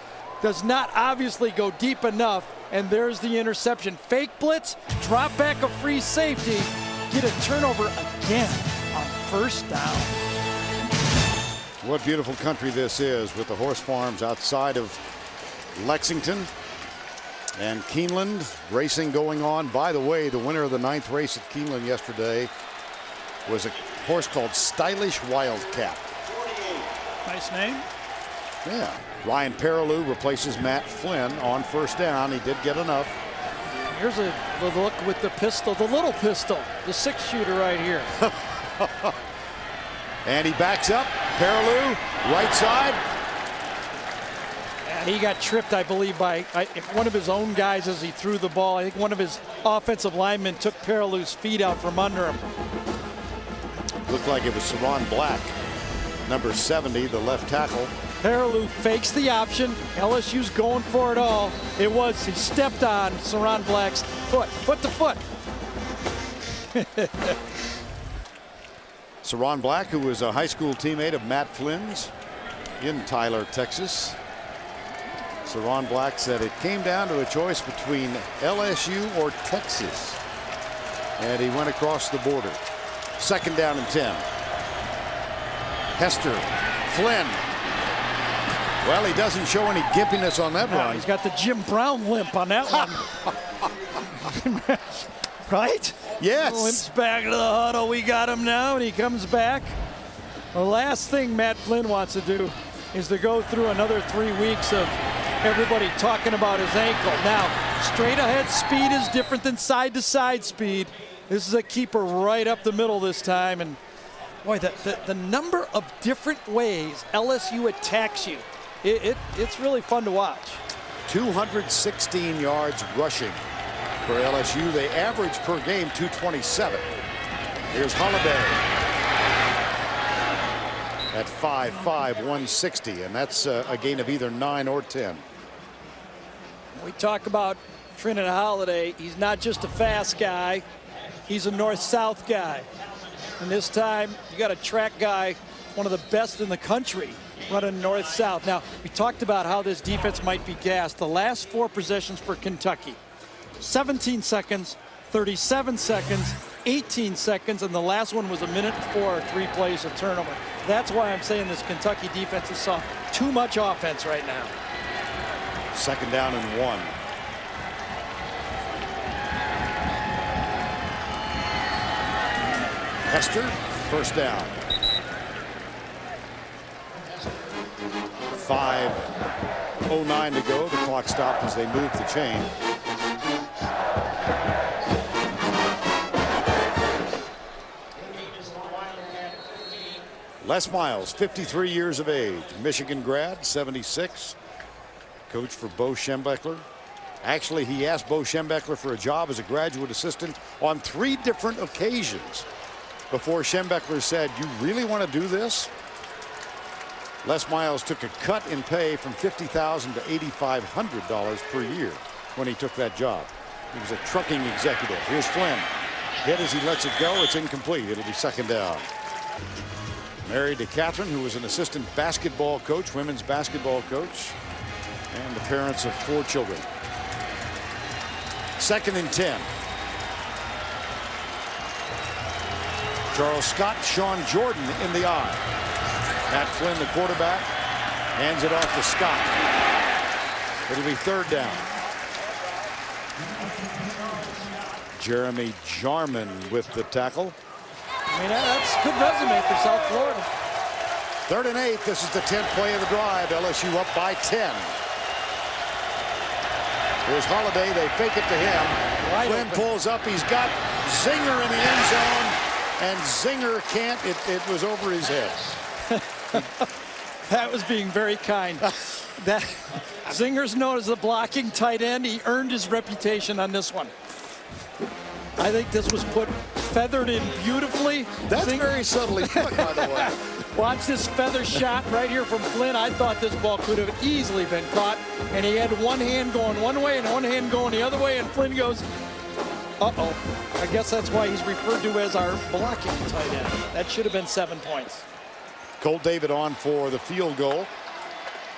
does not obviously go deep enough, and there's the interception. Fake blitz, drop back a free safety, get a turnover again on first down. What beautiful country this is, with the horse farms outside of Lexington and Keeneland. Racing going on. By the way, the winner of the 9th race at Keeneland yesterday was a horse called Stylish Wildcat. Nice name. Yeah. Ryan Perilou replaces Matt Flynn on first down. He did get enough. Here's a look with the pistol, the little pistol, the 6-shooter right here. And he backs up. Perilou, right side. Yeah, he got tripped, I believe, by one of his own guys as he threw the ball. I think one of his offensive linemen took Perilou's feet out from under him. Looked like it was Saron Black, number 70, the left tackle. Perilou fakes the option. LSU's going for it all. He stepped on Saron Black's foot to foot. Saron Black, who was a high school teammate of Matt Flynn's in Tyler, Texas. Saron Black said it came down to a choice between LSU or Texas. And he went across the border. 2nd down and 10. Hester, Flynn. Well, he doesn't show any gimpiness on that run. He's got the Jim Brown limp on that one. Right? Yes. Limps back to the huddle. We got him now, and he comes back. The last thing Matt Flynn wants to do is to go through another 3 weeks of everybody talking about his ankle. Now, straight ahead speed is different than side to side speed. This is a keeper right up the middle this time, and boy, the number of different ways LSU attacks you, it's really fun to watch. 216 yards rushing for LSU. They average per game 227. Here's Holiday at 5'5", 160, and that's a gain of either 9 or 10. We talk about Trinidad Holiday. He's not just a fast guy. He's a north-south guy. And this time, you got a track guy, one of the best in the country, running north-south. Now, we talked about how this defense might be gassed. The last 4 possessions for Kentucky, 17 seconds, 37 seconds, 18 seconds, and the last one was 1:04, 3 plays of turnover. That's why I'm saying this Kentucky defense has saw too much offense right now. 2nd down and 1. Hester, first down. 5:09 to go. The clock stopped as they moved the chain. Les Miles, 53 years of age, Michigan grad, 76. Coach for Bo Schembechler. Actually, he asked Bo Schembechler for a job as a graduate assistant on 3 different occasions before Schembechler said, "You really want to do this?" Les Miles took a cut in pay from $50,000 to $8,500 per year when he took that job. He was a trucking executive. Here's Flynn. Hit as he lets it go. It's incomplete. It'll be second down. Married to Catherine, who was an assistant basketball coach, women's basketball coach, and the parents of 4 children. Second and 10. Charles Scott, Sean Jordan in the eye. Matt Flynn, the quarterback, hands it off to Scott. It'll be third down. Jeremy Jarman with the tackle. I mean, that's a good resume for South Florida. 3rd and 8. This is the 10th play of the drive. LSU up by 10. Here's Holiday. They fake it to him. Flynn pulls up. He's got Zinger in the end zone, and Zinger can't. It was over his head. That was being very kind. That Zinger's known as the blocking tight end. He earned his reputation on this one. I think this was feathered in beautifully. That's very subtly put, by the way. Watch this feather shot right here from Flynn. I thought this ball could have easily been caught, and he had one hand going one way and one hand going the other way, and Flynn goes, uh-oh. I guess that's why he's referred to as our blocking tight end. That should have been 7 points. Colt David on for the field goal.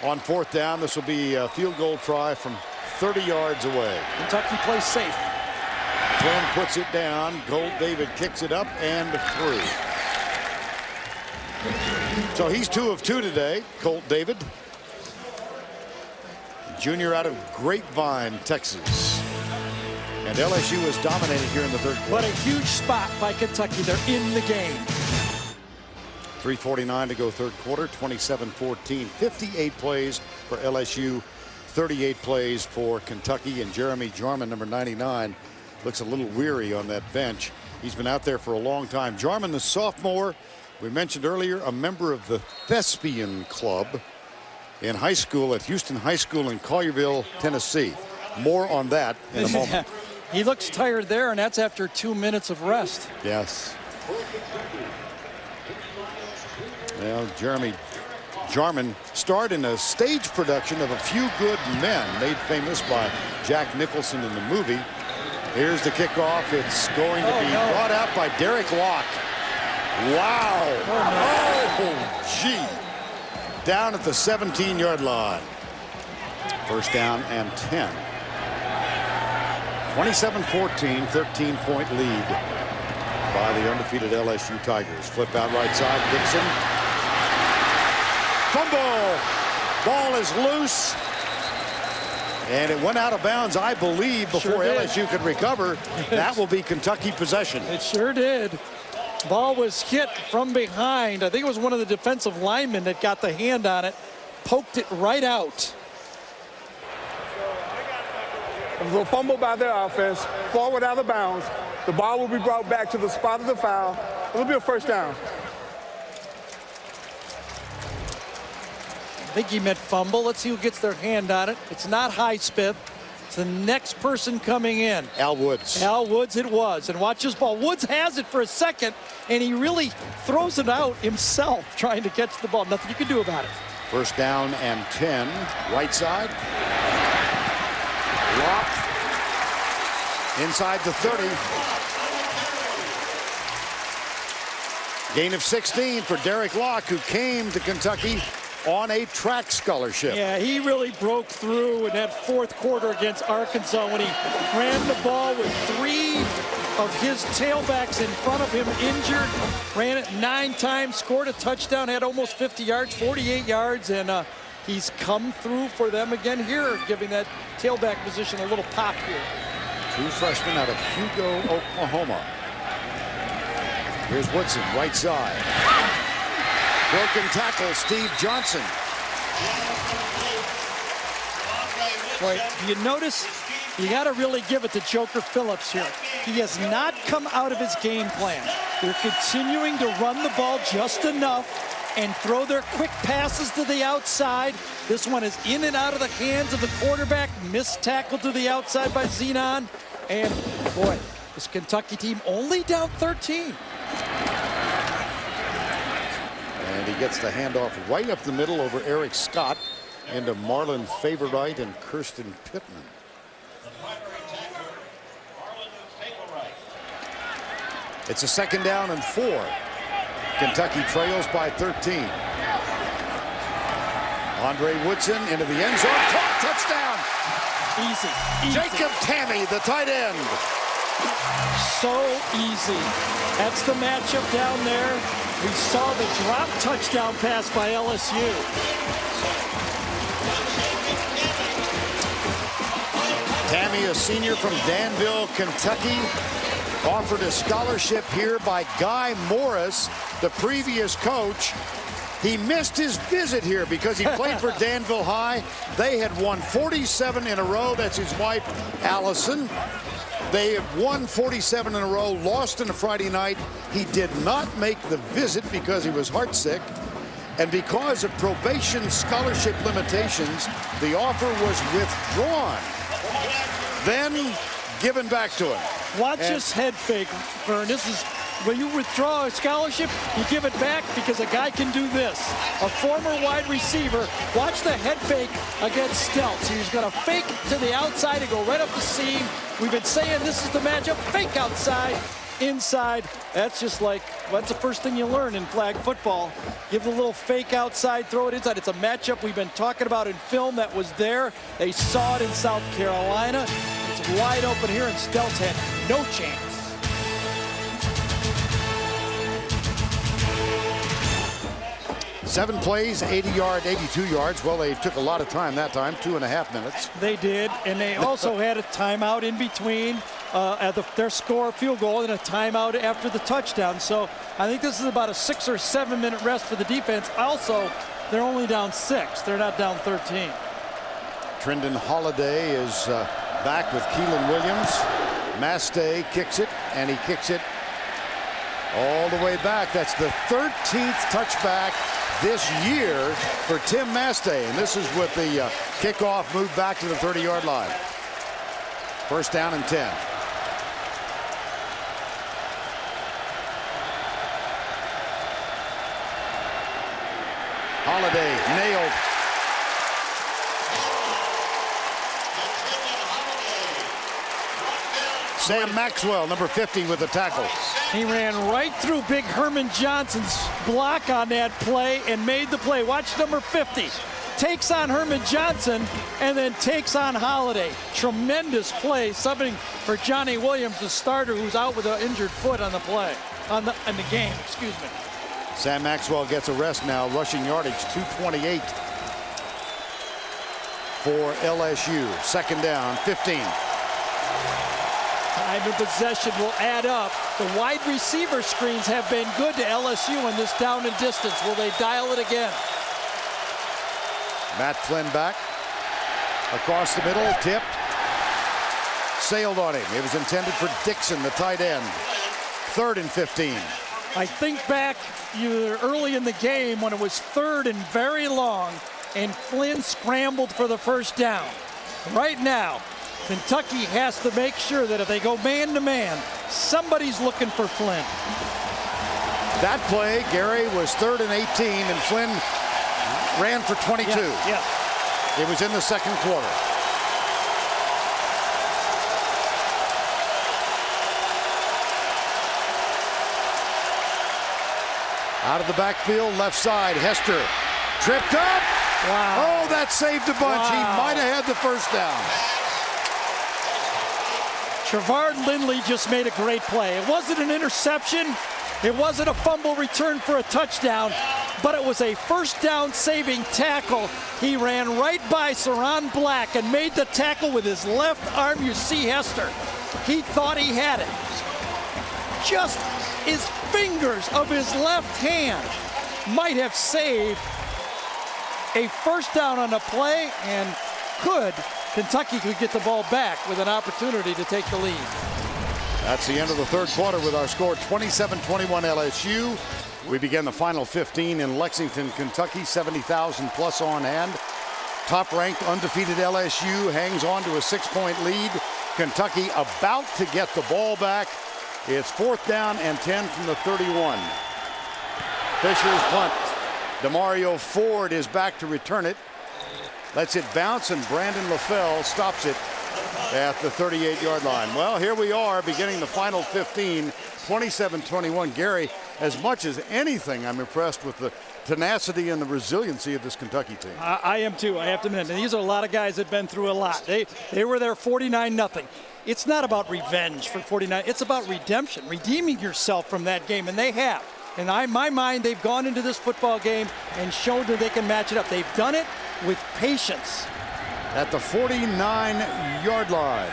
On 4th down, this will be a field goal try from 30 yards away. Kentucky plays safe. Flynn puts it down. Colt David kicks it up and through. So he's 2 of 2 today, Colt David. Junior out of Grapevine, Texas. And LSU is dominated here in the 3rd quarter. But a huge spot by Kentucky. They're in the game. 3:49 to go 3rd quarter, 27-14. 58 plays for LSU, 38 plays for Kentucky. And Jeremy Jarman, number 99, looks a little weary on that bench. He's been out there for a long time. Jarman, the sophomore, we mentioned earlier, a member of the Thespian Club in high school at Houston High School in Collierville, Tennessee. More on that in a moment. He looks tired there, and that's after 2 minutes of rest. Yes. Well, Jeremy Jarman starred in a stage production of A Few Good Men, made famous by Jack Nicholson in the movie. Here's the kickoff. It's going to be brought out by Derek Locke. Wow. Oh, gee. Down at the 17-yard line. First down and 10. 27-14, 13-point lead by the undefeated LSU Tigers. Flip out right side, Dixon. Fumble. Ball is loose. And it went out of bounds, I believe, before LSU could recover. That will be Kentucky possession. It sure did. Ball was hit from behind. I think it was one of the defensive linemen that got the hand on it, poked it right out. The fumble by their offense, forward out of bounds. The ball will be brought back to the spot of the foul. It'll be a first down. I think he meant fumble. Let's see who gets their hand on it. It's not Highsmith. It's the next person coming in. Al Woods. Al Woods it was. And watch this ball. Woods has it for a second, and he really throws it out himself trying to catch the ball. Nothing you can do about it. First down and 10. Right side. Lock. Inside the 30. Gain of 16 for Derek Locke, who came to Kentucky on a track scholarship. Yeah, he really broke through in that 4th quarter against Arkansas when he ran the ball with 3 of his tailbacks in front of him injured. Ran it 9 times, scored a touchdown, had almost 50 yards, 48 yards, and he's come through for them again here, giving that tailback position a little pop here. True freshman out of Hugo, Oklahoma. Here's Woodson, right side. Broken tackle, Steve Johnson. Boy, you notice, you got to really give it to Joker Phillips here. He has not come out of his game plan. They're continuing to run the ball just enough and throw their quick passes to the outside. This one is in and out of the hands of the quarterback. Missed tackle to the outside by Zenon. And boy, this Kentucky team only down 13. And he gets the handoff right up the middle over Eric Scott into Marlon Favorite and Kirsten Pittman. It's a 2nd down and 4. Kentucky trails by 13. Andre Woodson into the end zone. Caught, touchdown. Easy. Jacob Tammy, the tight end. So easy. That's the matchup down there. We saw the drop touchdown pass by LSU. Tammy, a senior from Danville, Kentucky, offered a scholarship here by Guy Morris, the previous coach. He missed his visit here because he played for Danville High. They had won 47 in a row. That's his wife, Allison. They have won 47 in a row, lost on a Friday night. He did not make the visit because he was heartsick. And because of probation scholarship limitations, the offer was withdrawn, then given back to him. Watch this head fake, Vern. This is when you withdraw a scholarship, you give it back because a guy can do this. A former wide receiver, watch the head fake against Stelz. He's going to fake to the outside and go right up the seam. We've been saying this is the matchup. Fake outside, inside. That's just like, that's the first thing you learn in flag football. Give the little fake outside, throw it inside. It's a matchup we've been talking about in film that was there. They saw it in South Carolina. It's wide open here, and Stelz had no chance. 7 plays, 82 yards. Well, they took a lot of time that time, 2.5 minutes. They did, and they also had a timeout in between their score field goal and a timeout after the touchdown. So I think this is about a 6 or 7 minute rest for the defense. Also, they're only down 6. They're not down 13. Trendon Holiday is back with Keelan Williams. Mastay kicks it, and he kicks it all the way back. That's the 13th touchback this year for Tim Mastay, and this is with the kickoff move back to the 30-yard line. 1st down and 10. Holiday nailed. Sam Maxwell, number 50, with the tackle. He ran right through big Herman Johnson's block on that play and made the play. Watch number 50. Takes on Herman Johnson and then takes on Holiday. Tremendous play. Something for Johnny Williams, the starter, who's out with an injured foot on the play, in the game, excuse me. Sam Maxwell gets a rest now. Rushing yardage, 228 for LSU. 2nd down, 15. Time of possession will add up. The wide receiver screens have been good to LSU in this down and distance. Will they dial it again? Matt Flynn back. Across the middle, tipped. Sailed on him. It was intended for Dixon, the tight end. 3rd and 15. I think back early in the game when it was 3rd and very long, and Flynn scrambled for the 1st down. Right now, Kentucky has to make sure that if they go man-to-man, somebody's looking for Flynn. That play, Gary, was 3rd and 18, and Flynn ran for 22. Yes. It was in the 2nd quarter. Out of the backfield, left side, Hester tripped up. Wow. Oh, that saved a bunch. Wow. He might have had the 1st down. Trevard Lindley just made a great play. It wasn't an interception. It wasn't a fumble return for a touchdown, but it was a 1st down saving tackle. He ran right by Saron Black and made the tackle with his left arm. You see Hester. He thought he had it. Just his fingers of his left hand might have saved a first down on the play, and Kentucky could get the ball back with an opportunity to take the lead. That's the end of the third quarter with our score 27-21 LSU. We begin the final 15 in Lexington, Kentucky, 70,000 plus on hand. Top-ranked, undefeated LSU hangs on to a 6-point lead. Kentucky about to get the ball back. It's 4th down and 10 from the 31. Fisher's punt. Demario Ford is back to return it. Lets it bounce, and Brandon LaFell stops it at the 38-yard line. Well, here we are beginning the final 15, 27-21. Gary, as much as anything, I'm impressed with the tenacity and the resiliency of this Kentucky team. I am too, I have to admit. And these are a lot of guys that have been through a lot. They were there 49-0. It's not about revenge for 49. It's about redemption, redeeming yourself from that game, and they have. And in my mind, they've gone into this football game and shown that they can match it up. They've done it with patience. At the 49-yard line.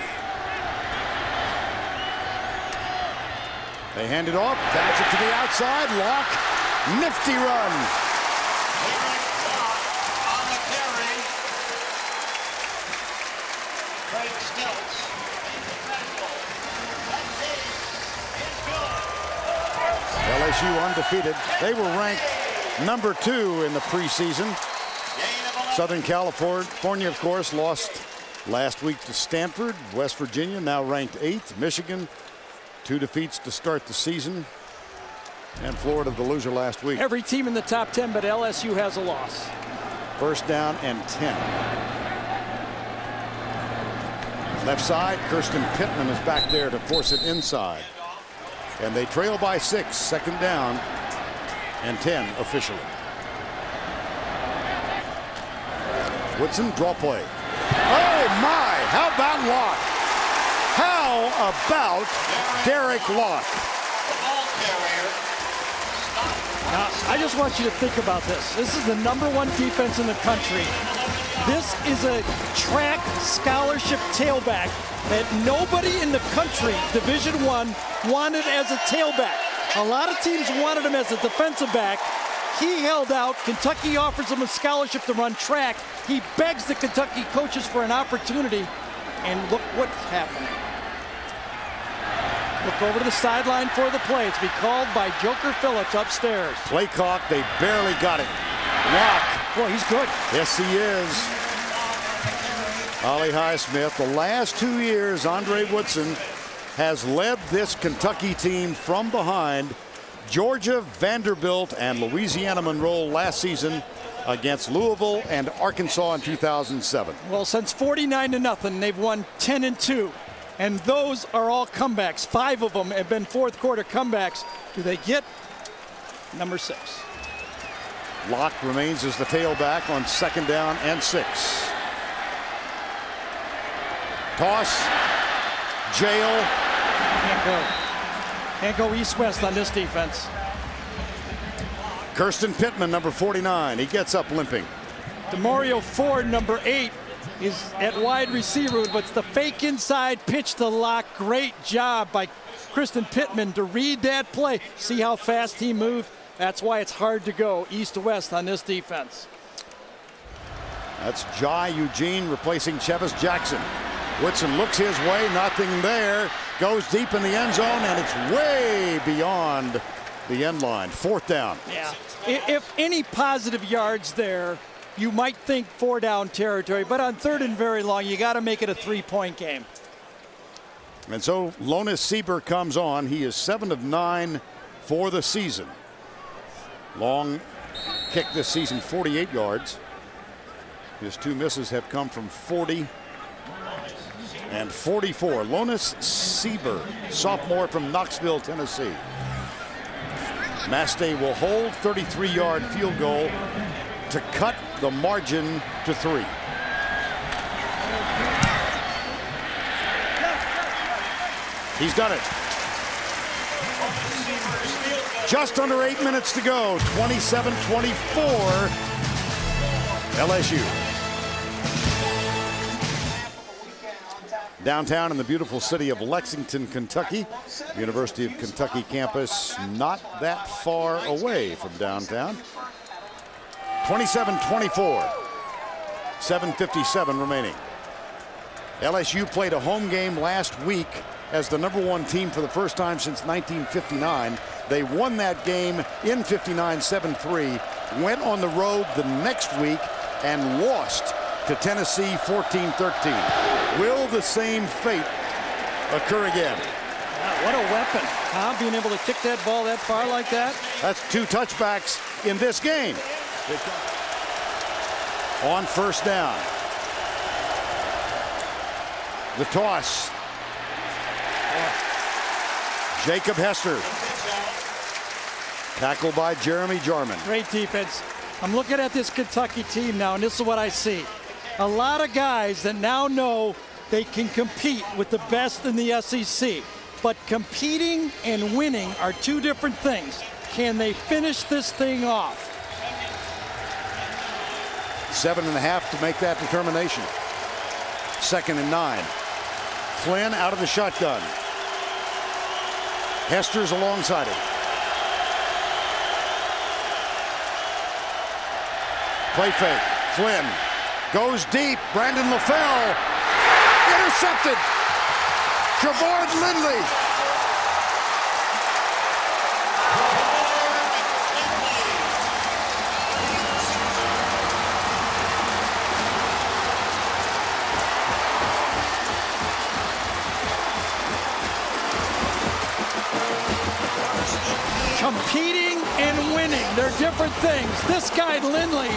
They hand it off, bounce it to the outside, Locke, nifty run. On the carry, Craig Stilts. LSU undefeated. They were ranked number 2 in the preseason. Southern California, of course, lost last week to Stanford. West Virginia now ranked 8th. Michigan, 2 defeats to start the season. And Florida, the loser last week. Every team in the top 10, but LSU has a loss. 1st down and 10. Left side, Kirsten Pittman is back there to force it inside. And they trail by 6, 2nd down and 10 officially. Woodson, draw play. Oh my, how about Locke? How about Derek Locke? Now, I just want you to think about this. This is the #1 defense in the country. This is a track scholarship tailback that nobody in the country, Division I, wanted as a tailback. A lot of teams wanted him as a defensive back. He held out. Kentucky offers him a scholarship to run track. He begs the Kentucky coaches for an opportunity, and look what's happening. Look over to the sideline for the play. It's be called by Joker Phillips upstairs. Play clock, they barely got it. Locke. Boy, he's good. Yes, he is. Ollie Highsmith, the last 2 years, Andre Woodson has led this Kentucky team from behind. Georgia, Vanderbilt, and Louisiana Monroe last season against Louisville and Arkansas in 2007. Well, since 49-0, they've won 10-2. And those are all comebacks. 5 of them have been fourth quarter comebacks. Do they get number 6? Locke remains as the tailback on 2nd down and 6. Toss. Jail. Can't go. Can't go east-west on this defense. Kirsten Pittman, number 49. He gets up limping. Demario Ford, number 8, is at wide receiver, but it's the fake inside pitch to Locke. Great job by Kristen Pittman to read that play. See how fast he moved? That's why it's hard to go east to west on this defense. That's Jai Eugene replacing Chevis Jackson. Woodson looks his way, nothing there. Goes deep in the end zone, and it's way beyond the end line. 4th down. Yeah. If any positive yards there, you might think 4-down territory, but on 3rd and very long, you got to make it a 3-point game. And so Lonis Sieber comes on. He is 7 of 9 for the season. Long kick this season, 48 yards. His 2 misses have come from 40 and 44. Lonis Sieber, sophomore from Knoxville, Tennessee. Mastay will hold. 33-yard field goal to cut the margin to 3. He's done it. Just under 8 minutes to go. 27-24 LSU. Downtown in the beautiful city of Lexington, Kentucky. University of Kentucky campus not that far away from downtown. 27-24. 7:57 remaining. LSU played a home game last week as the #1 team for the first time since 1959. They won that game in 59, 7-3. Went on the road the next week and lost to Tennessee 14-13. Will the same fate occur again? What a weapon, huh? Being able to kick that ball that far like that. That's 2 touchbacks in this game. On first down. The toss. Jacob Hester. Tackled by Jeremy Jarman. Great defense. I'm looking at this Kentucky team now, and this is what I see. A lot of guys that now know they can compete with the best in the SEC. But competing and winning are 2 different things. Can they finish this thing off? 7.5 to make that determination. 2nd and 9. Flynn out of the shotgun. Hester's alongside him. Play fake. Flynn goes deep. Brandon LaFell intercepted. Trevord Lindley. Competing and winning, they're different things. This guy, Lindley,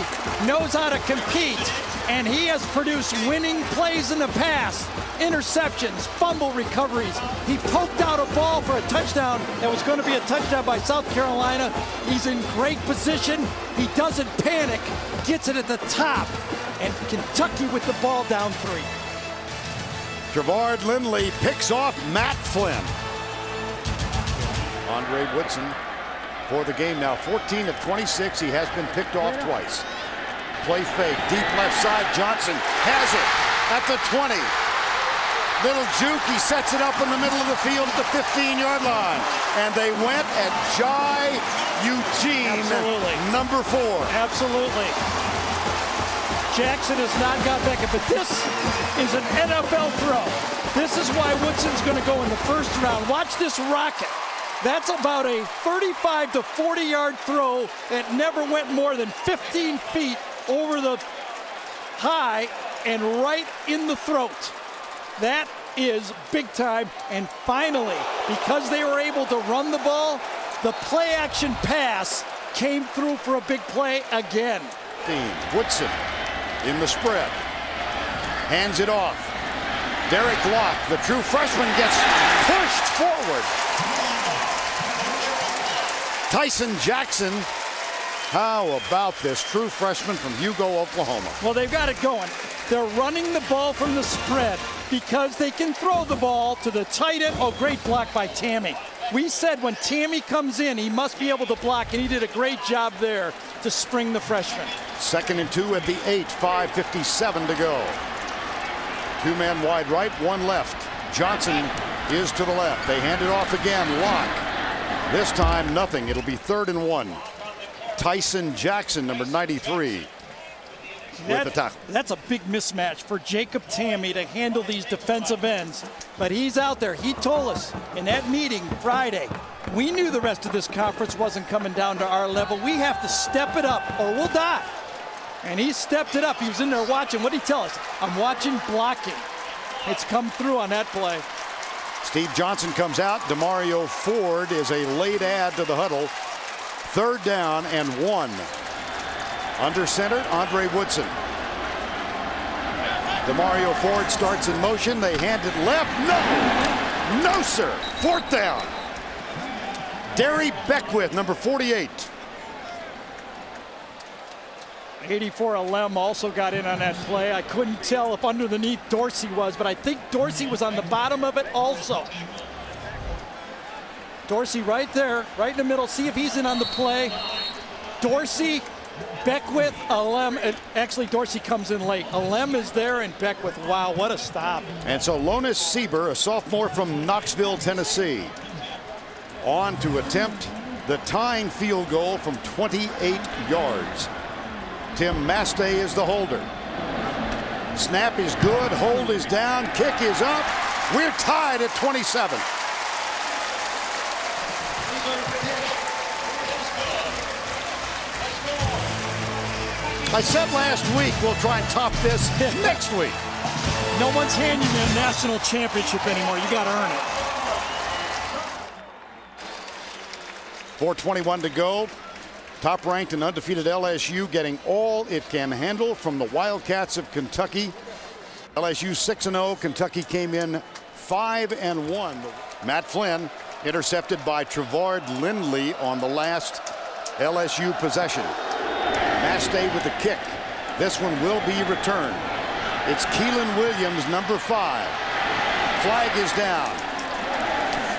knows how to compete, and he has produced winning plays in the past. Interceptions, fumble recoveries. He poked out a ball for a touchdown that was going to be a touchdown by South Carolina. He's in great position. He doesn't panic, gets it at the top, and Kentucky with the ball down 3. Trevord Lindley picks off Matt Flynn. Andre Woodson for the game now, 14 of 26. He has been picked off twice. Play fake, deep left side. Johnson has it at the 20. Little juke, he sets it up in the middle of the field at the 15-yard line. And they went at Jai Eugene, number 4. Absolutely. Jackson has not got back, but this is an NFL throw. This is why Woodson's going to go in the first round. Watch this rocket. That's about a 35 to 40-yard throw that never went more than 15 feet over the high and right in the throat. That is big time. And finally, because they were able to run the ball, the play-action pass came through for a big play again. Woodson in the spread. Hands it off. Derek Locke, the true freshman, gets pushed forward. Tyson Jackson, how about this true freshman from Hugo, Oklahoma? Well, they've got it going. They're running the ball from the spread because they can throw the ball to the tight end. Oh, great block by Tammy. We said when Tammy comes in, he must be able to block, and he did a great job there to spring the freshman. 2nd and 2 at the 8, 5:57 to go. 2 men wide right, 1 left. Johnson is to the left. They hand it off again. Locke. This time, nothing. It'll be 3rd and 1. Tyson Jackson, number 93, with the tackle. That's a big mismatch for Jacob Tammy to handle these defensive ends. But he's out there. He told us in that meeting Friday, we knew the rest of this conference wasn't coming down to our level. We have to step it up or we'll die. And he stepped it up. He was in there watching. What did he tell us? I'm watching blocking. It's come through on that play. Steve Johnson comes out. Demario Ford is a late add to the huddle. 3rd down and 1. Under center, Andre Woodson. Demario Ford starts in motion. They hand it left. No! No, sir. 4th down. Derry Beckwith, number 48. 84 Lem also got in on that play. I couldn't tell if underneath Dorsey was, but I think Dorsey was on the bottom of it also. Dorsey right there, right in the middle. See if he's in on the play. Dorsey Beckwith, Alem, and actually Dorsey comes in late. Alem is there and Beckwith. Wow, what a stop. And so Lonis Sieber, a sophomore from Knoxville, Tennessee, on to attempt the tying field goal from 28 yards. Tim Mastey is the holder. Snap is good, hold is down, kick is up. We're tied at 27. I said last week we'll try and top this next week. No one's handing you a national championship anymore. You got to earn it. 4:21 to go. Top-ranked and undefeated LSU getting all it can handle from the Wildcats of Kentucky. LSU 6-0. Kentucky came in 5-1. Matt Flynn intercepted by Trevard Lindley on the last LSU possession. Mastey with the kick. This one will be returned. It's Keelan Williams, number 5. Flag is down.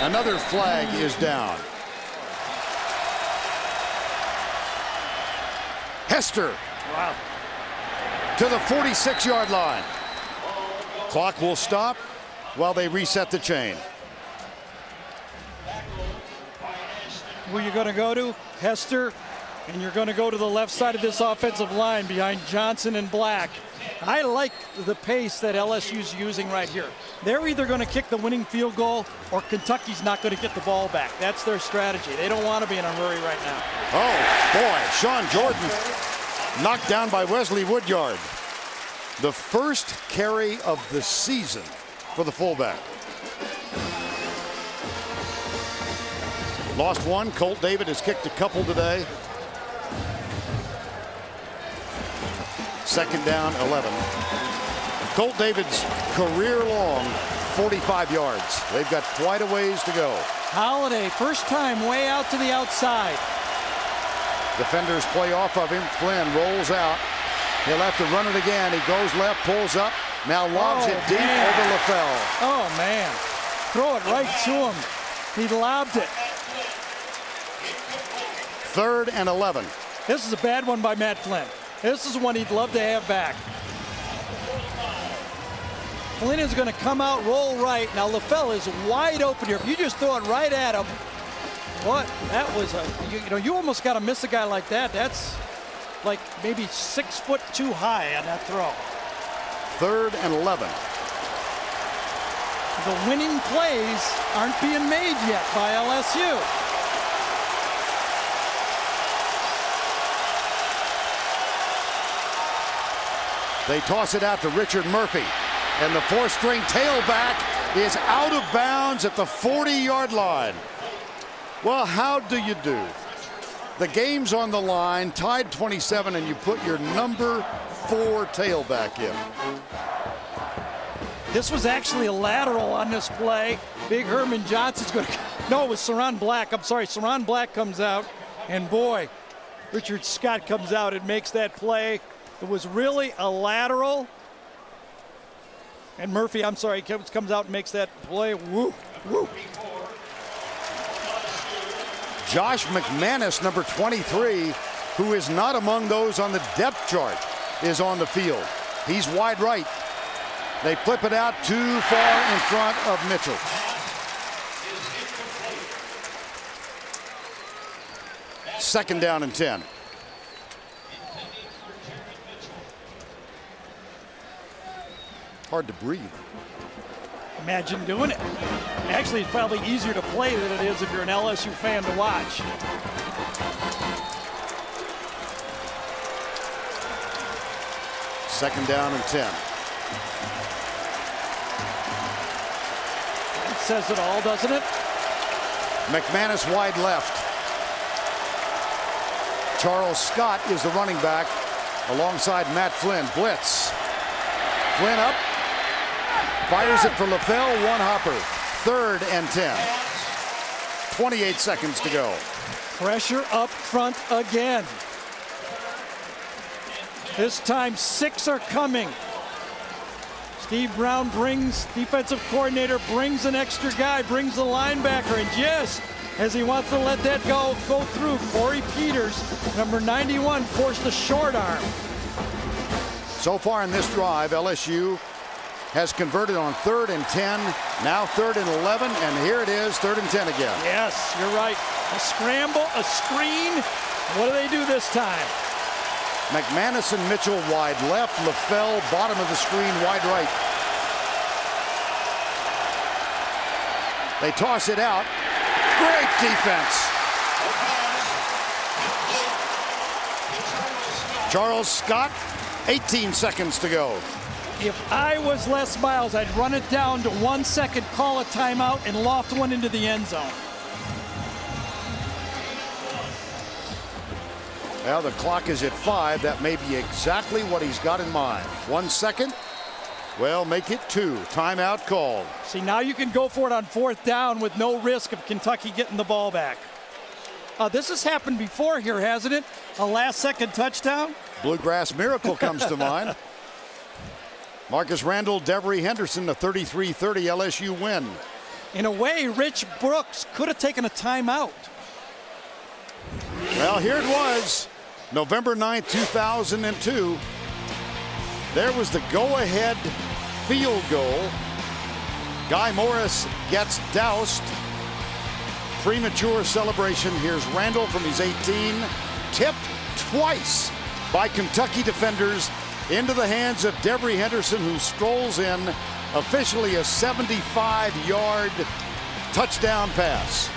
Another flag is down. Hester. Wow. To the 46-yard line. Clock will stop while they reset the chain. Who you're going to go to? Hester. And you're going to go to the left side of this offensive line behind Johnson and Black. I like the pace that LSU's using right here. They're either going to kick the winning field goal or Kentucky's not going to get the ball back. That's their strategy. They don't want to be in a hurry right now. Oh, boy. Sean Jordan knocked down by Wesley Woodyard. The first carry of the season for the fullback. Lost one. Colt David has kicked a couple today. Second down, 11. Colt David's career-long 45 yards. They've got quite a ways to go. Holiday, first time way out to the outside. Defenders play off of him. Flynn rolls out. He'll have to run it again. He goes left, pulls up. Now lobs it deep over LaFell. Oh, man. Throw it right to him. He lobbed it. 3rd and 11. This is a bad one by Matt Flynn. This is one he'd love to have back. Flynn is going to come out, roll right. Now LaFell is wide open here. If you just throw it right at him, what? That was a, you almost got to miss a guy like that. That's like maybe 6 foot too high on that throw. 3rd and 11. The winning plays aren't being made yet by LSU. They toss it out to Richard Murphy. And the 4th-string tailback is out of bounds at the 40-yard line. Well, how do you do? The game's on the line, tied 27, and you put your number 4 tailback in. This was actually a lateral on this play. Big Herman Johnson's going to... No, it was Saron Black. I'm sorry, Saron Black comes out. And boy, Richard Scott comes out and makes that play. It was really a lateral. And Murphy, I'm sorry, comes out and makes that play. Woo, woo. Josh McManus, number 23, who is not among those on the depth chart, is on the field. He's wide right. They flip it out too far in front of Mitchell. Second down and 10. Hard to breathe. Imagine doing it. Actually, it's probably easier to play than it is if you're an LSU fan to watch. Second down and 10. That says it all, doesn't it? McManus wide left. Charles Scott is the running back alongside Matt Flynn. Blitz. Flynn up. Fires it for LaFell. One hopper. 3rd and 10. 28 seconds to go. Pressure up front again. This time 6 are coming. Steve Brown defensive coordinator, brings an extra guy, brings the linebacker, and just as he wants to let that go through. Corey Peters, number 91, forced a short arm. So far in this drive, LSU has converted on 3rd and 10, now 3rd and 11, and here it is, 3rd and 10 again. Yes, you're right. A scramble, a screen. What do they do this time? McManus and Mitchell wide left, LaFell bottom of the screen, wide right. They toss it out. Great defense. Charles Scott, 18 seconds to go. If I was Les Miles, I'd run it down to 1 second, call a timeout, and loft one into the end zone. Well, the clock is at 5. That may be exactly what he's got in mind. 1 second. Well, make it 2. Timeout called. See, now you can go for it on 4th down with no risk of Kentucky getting the ball back. This has happened before here, hasn't it? A last-second touchdown? Bluegrass Miracle comes to mind. Marcus Randall, Devery Henderson, a 33-30 LSU win. In a way, Rich Brooks could have taken a timeout. Well, here it was, November 9th, 2002. There was the go-ahead field goal. Guy Morris gets doused. Premature celebration. Here's Randall from his 18. Tipped twice by Kentucky defenders into the hands of Devery Henderson, who strolls in, officially a 75-yard touchdown pass.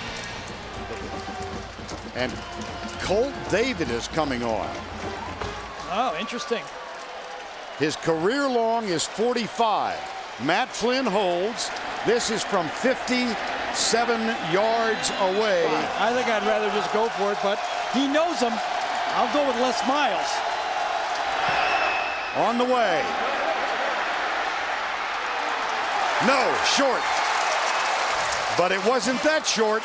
And Colt David is coming on. Oh, interesting. His career long is 45. Matt Flynn holds. This is from 57 yards away. I think I'd rather just go for it, but he knows him. I'll go with Les Miles. On the way. No, short. But it wasn't that short.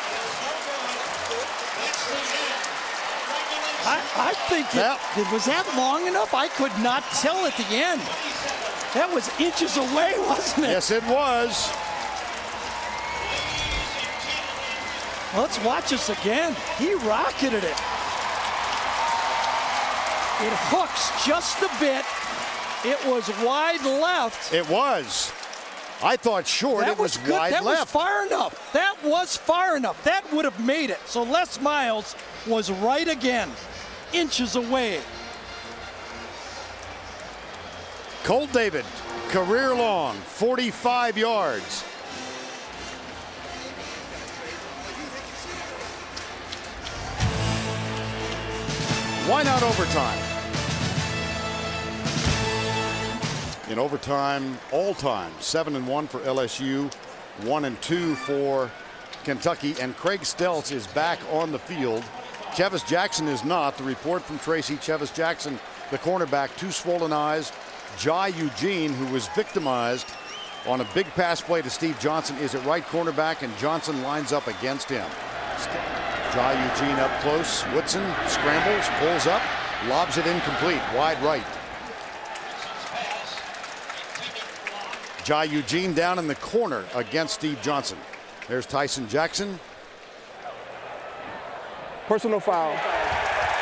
I think was that long enough? I could not tell at the end. That was inches away, wasn't it? Yes, it was. Well, let's watch this again. He rocketed it. It hooks just a bit. It was wide left. It was. I thought short. That it was good. wide that left. Was far enough. That was far enough. That would have made it. So Les Miles was right again. Inches away. Colt David, career long, 45 yards. Why not overtime? In overtime, all time, 7-1 for LSU, 1-2 for Kentucky, and Craig Stelz is back on the field. Chevis Jackson is not. The report from Tracy: Chevis Jackson, the cornerback, 2 swollen eyes. Jai Eugene, who was victimized on a big pass play to Steve Johnson, is at right cornerback, and Johnson lines up against him. Jai Eugene up close. Woodson scrambles, pulls up, lobs it incomplete, wide right. Jai Eugene down in the corner against Steve Johnson. There's Tyson Jackson. Personal foul.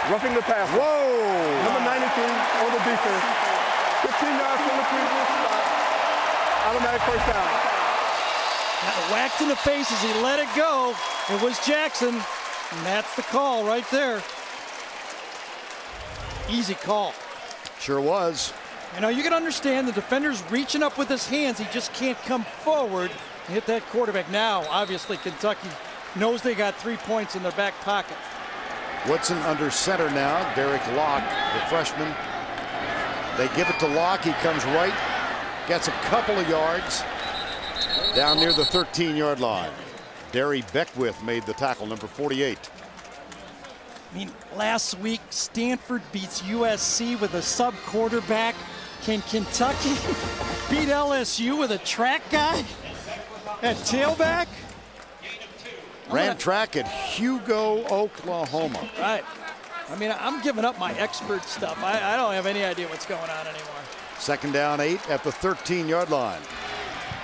Roughing the pass. Whoa! Number 93 on the defense. 15 yards from the previous spot. Automatic first down. Got whacked in the face as he let it go. It was Jackson, and that's the call right there. Easy call. Sure was. You know, you can understand the defender's reaching up with his hands. He just can't come forward and hit that quarterback. Now, obviously, Kentucky knows they got 3 points in their back pocket. Woodson under center now. Derek Locke, the freshman. They give it to Locke. He comes right, gets a couple of yards down near the 13-yard line. Derry Beckwith made the tackle, number 48. I mean, last week, Stanford beats USC with a sub-quarterback. Can Kentucky beat LSU with a track guy at tailback? Ran track at Hugo, Oklahoma. Right. I mean, I'm giving up my expert stuff. I don't have any idea what's going on anymore. 2nd down 8 at the 13-yard line.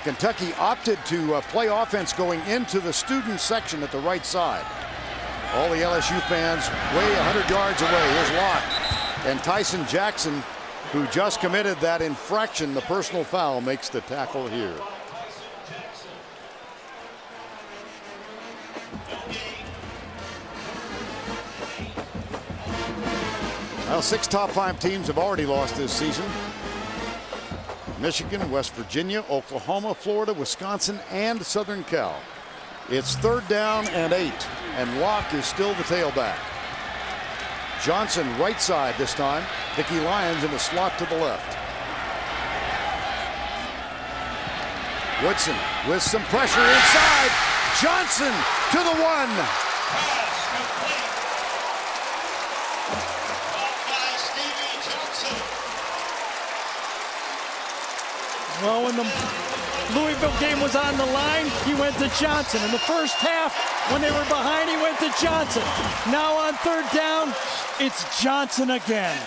Kentucky opted to play offense going into the student section at the right side. All the LSU fans way 100 yards away. Here's Locke. And Tyson Jackson, who just committed that infraction, the personal foul, makes the tackle here. Well, 6 top 5 teams have already lost this season. Michigan, West Virginia, Oklahoma, Florida, Wisconsin, and Southern Cal. It's 3rd down and 8, and Locke is still the tailback. Johnson right side this time. Dickey Lyons in the slot to the left. Woodson with some pressure inside. Johnson to the 1. Well, when the Louisville game was on the line, he went to Johnson. In the first half, when they were behind, he went to Johnson. Now on 3rd down, it's Johnson again.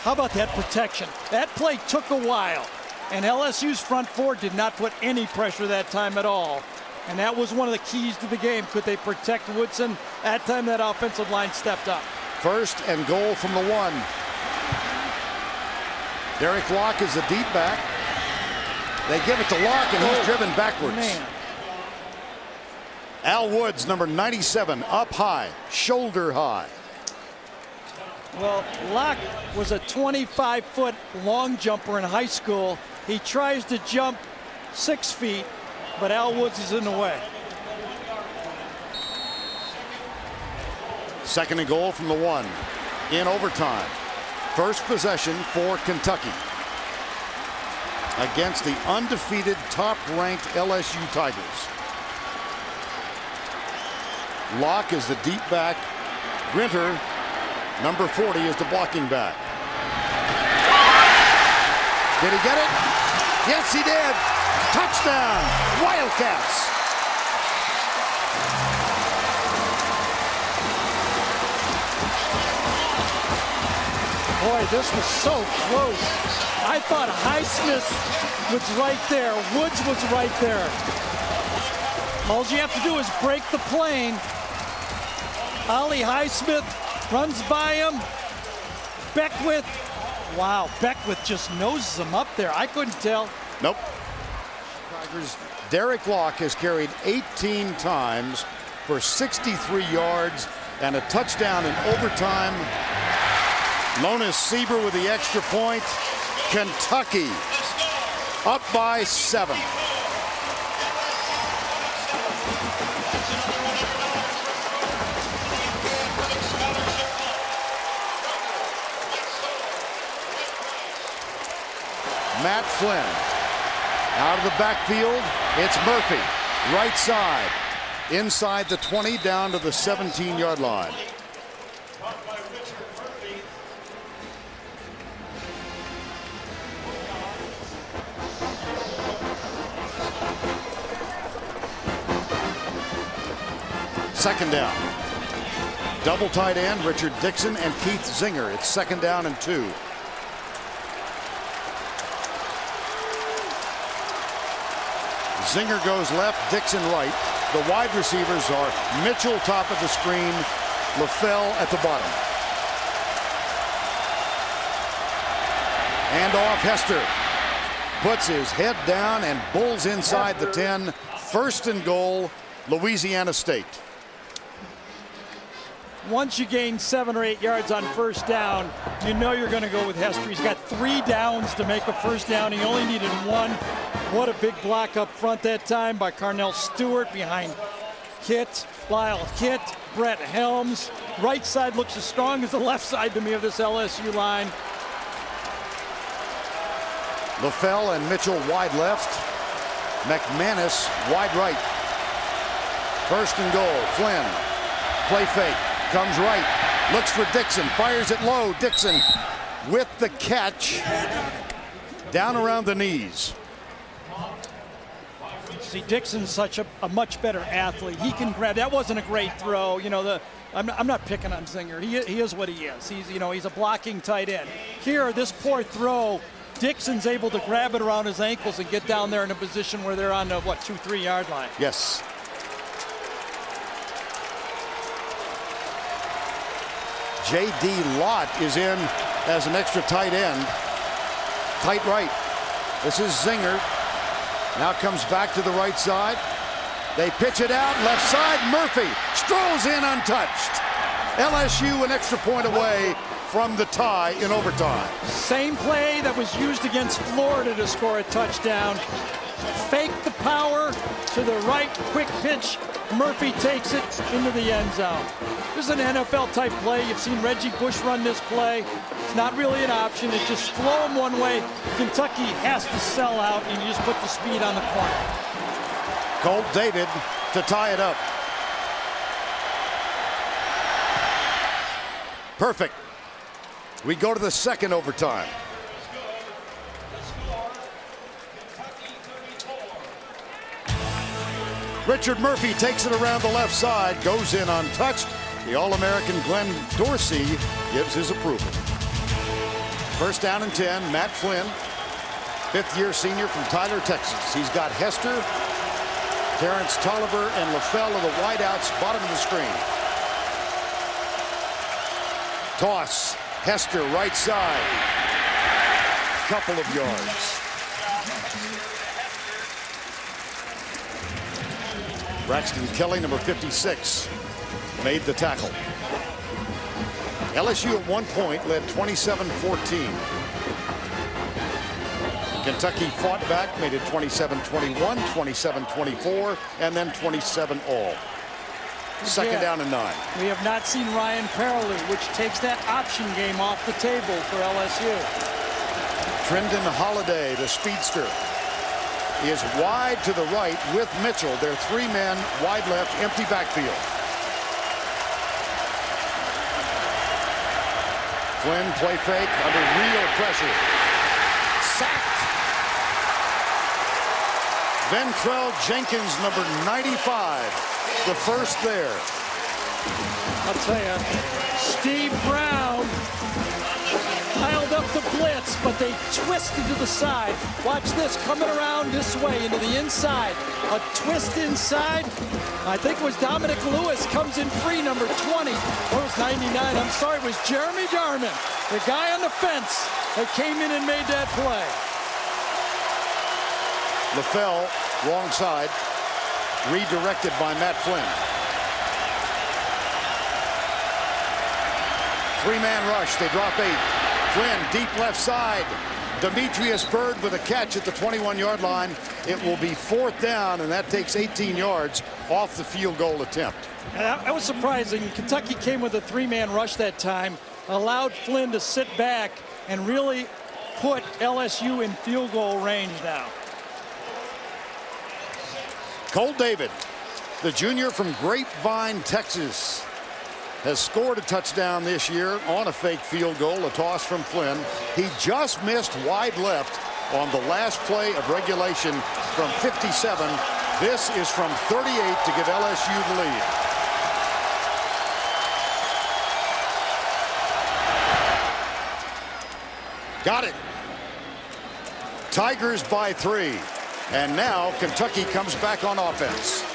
How about that protection? That play took a while, and LSU's front 4 did not put any pressure that time at all. And that was one of the keys to the game. Could they protect Woodson? That time that offensive line stepped up. 1st and goal from the 1. Derek Locke is the deep back. They give it to Locke, and he's driven backwards. Man. Al Woods, number 97, up high, shoulder high. Well, Locke was a 25-foot long jumper in high school. He tries to jump 6 feet, but Al Woods is in the way. 2nd and goal from the 1 in overtime. First possession for Kentucky against the undefeated, top-ranked LSU Tigers. Locke is the deep back. Grinter, number 40, is the blocking back. Did he get it? Yes, he did. Touchdown, Wildcats. Boy, this was so close. I thought Highsmith was right there. Woods was right there. All you have to do is break the plane. Ollie Highsmith runs by him. Beckwith. Wow, Beckwith just noses him up there. I couldn't tell. Nope. Tigers. Derek Locke has carried 18 times for 63 yards and a touchdown in overtime. Lonis Sieber with the extra point. Kentucky up by 7. Matt Flynn out of the backfield. It's Murphy, right side, inside the 20, down to the 17-yard line. Second down. Double tight end, Richard Dixon and Keith Zinger. It's 2nd down and 2. Zinger goes left, Dixon right. The wide receivers are Mitchell top of the screen, LaFell at the bottom. And off Hester. Puts his head down and bulls inside the 10. 1st and goal, Louisiana State. Once you gain 7 or 8 yards on 1st down, you know you're going to go with Hester. He's got 3 downs to make a 1st down. He only needed 1. What a big block up front that time by Carnell Stewart behind Kitt, Lyle Kitt, Brett Helms. Right side looks as strong as the left side to me of this LSU line. LaFell and Mitchell wide left. McManus wide right. 1st and goal. Flynn. Play fake. Comes right. Looks for Dixon. Fires it low. Dixon with the catch. Down around the knees. See, Dixon's such a much better athlete. He can grab. That wasn't a great throw. You know, I'm not picking on Zinger. He is what he is. He's a blocking tight end. Here, this poor throw Dixon's able to grab it around his ankles and get down there in a position where they're on the, 2-3 yard line. Yes. J.D. Lott is in as an extra tight end. Tight right. This is Zinger. Now comes back to the right side. They pitch it out, left side. Murphy strolls in untouched. LSU an extra point away from the tie in overtime. Same play that was used against Florida to score a touchdown. Fake the power to the right, quick pitch. Murphy takes it into the end zone. This is an NFL type play. You've seen Reggie Bush run this play. It's not really an option. It's just flow them one way. Kentucky has to sell out, and you just put the speed on the corner. Colt David to tie it up. Perfect. We go to the second overtime. Richard Murphy takes it around the left side, goes in untouched. The All-American Glenn Dorsey gives his approval. First down and 10, Matt Flynn, fifth-year senior from Tyler, Texas. He's got Hester, Terrence Tolliver, and LaFell of the wideouts, bottom of the screen. Toss, Hester, right side. Couple of yards. Braxton Kelly, number 56, made the tackle. LSU at one point led 27-14. Kentucky fought back, made it 27-21, 27-24, and then 27-all. Second down and 9. We have not seen Ryan Parley, which takes that option game off the table for LSU. Trendon Holiday, the speedster, is wide to the right with Mitchell. They're three men, wide left, empty backfield. Flynn play fake under real pressure. Sacked. Ventrell Jenkins, number 95, the first there. I'll tell you, Steve Brown piled up the blitz, but they twisted to the side. Watch this, coming around this way into the inside. A twist inside. I think it was Dominic Lewis comes in free, number 20. Or it was 99, I'm sorry, it was Jeremy Darman, the guy on the fence that came in and made that play. LaFell, wrong side, redirected by Matt Flynn. Three-man rush, they drop 8. Flynn, deep left side. Demetrius Byrd with a catch at the 21-yard line. It will be fourth down, and that takes 18 yards off the field goal attempt. That was surprising. Kentucky came with a three-man rush that time, allowed Flynn to sit back and really put LSU in field goal range now. Colt David, the junior from Grapevine, Texas, has scored a touchdown this year on a fake field goal, a toss from Flynn. He just missed wide left on the last play of regulation from 57. This is from 38 to give LSU the lead. Got it. Tigers by 3. And now Kentucky comes back on offense.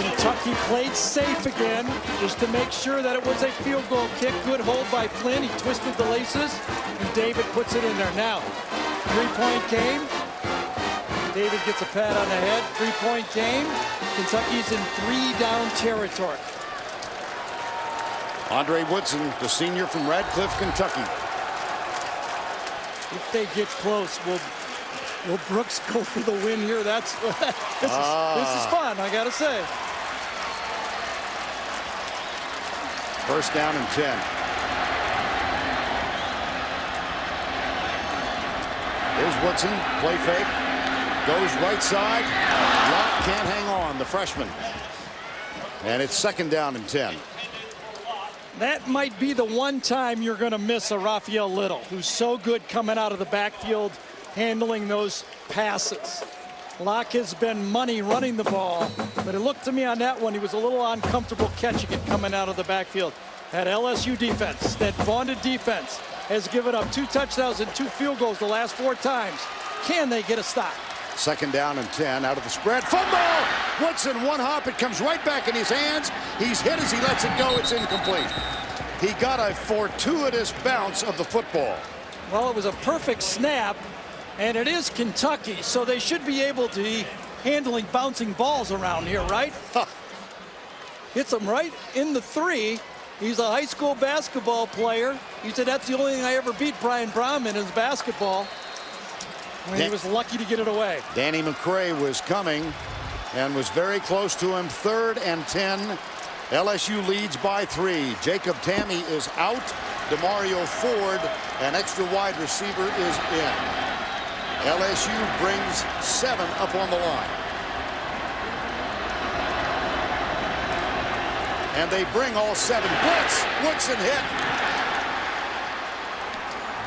Kentucky played safe again just to make sure that it was a field goal kick. Good hold by Flynn. He twisted the laces, and David puts it in there. Now, three-point game. David gets a pat on the head. Three-point game. Kentucky's in 3-down territory. Andre Woodson, the senior from Radcliffe, Kentucky. If they get close, will Brooks go for the win here? This is fun, I gotta say. First down and 10. Here's Woodson, play fake, goes right side. Lott can't hang on, the freshman. And it's second down and 10. That might be the one time you're going to miss a Raphael Little, who's so good coming out of the backfield, handling those passes. Locke has been money running the ball, but it looked to me on that one, he was a little uncomfortable catching it coming out of the backfield. That LSU defense, that vaunted defense, has given up 2 touchdowns and 2 field goals the last 4 times. Can they get a stop? 2nd down and 10 out of the spread. Fumble! Woodson, one hop, it comes right back in his hands. He's hit as he lets it go. It's incomplete. He got a fortuitous bounce of the football. Well, it was a perfect snap, and it is Kentucky, so they should be able to be handling bouncing balls around here, right? Hits him right in the 3. He's a high school basketball player. He said, that's the only thing I ever beat Brian Brown in is basketball. He was lucky to get it away. Danny McCray was coming and was very close to him. 3rd and 10. LSU leads by 3. Jacob Tammy is out. DeMario Ford, an extra wide receiver, is in. LSU brings 7 up on the line. And they bring all 7. Blitz. Woodson hit.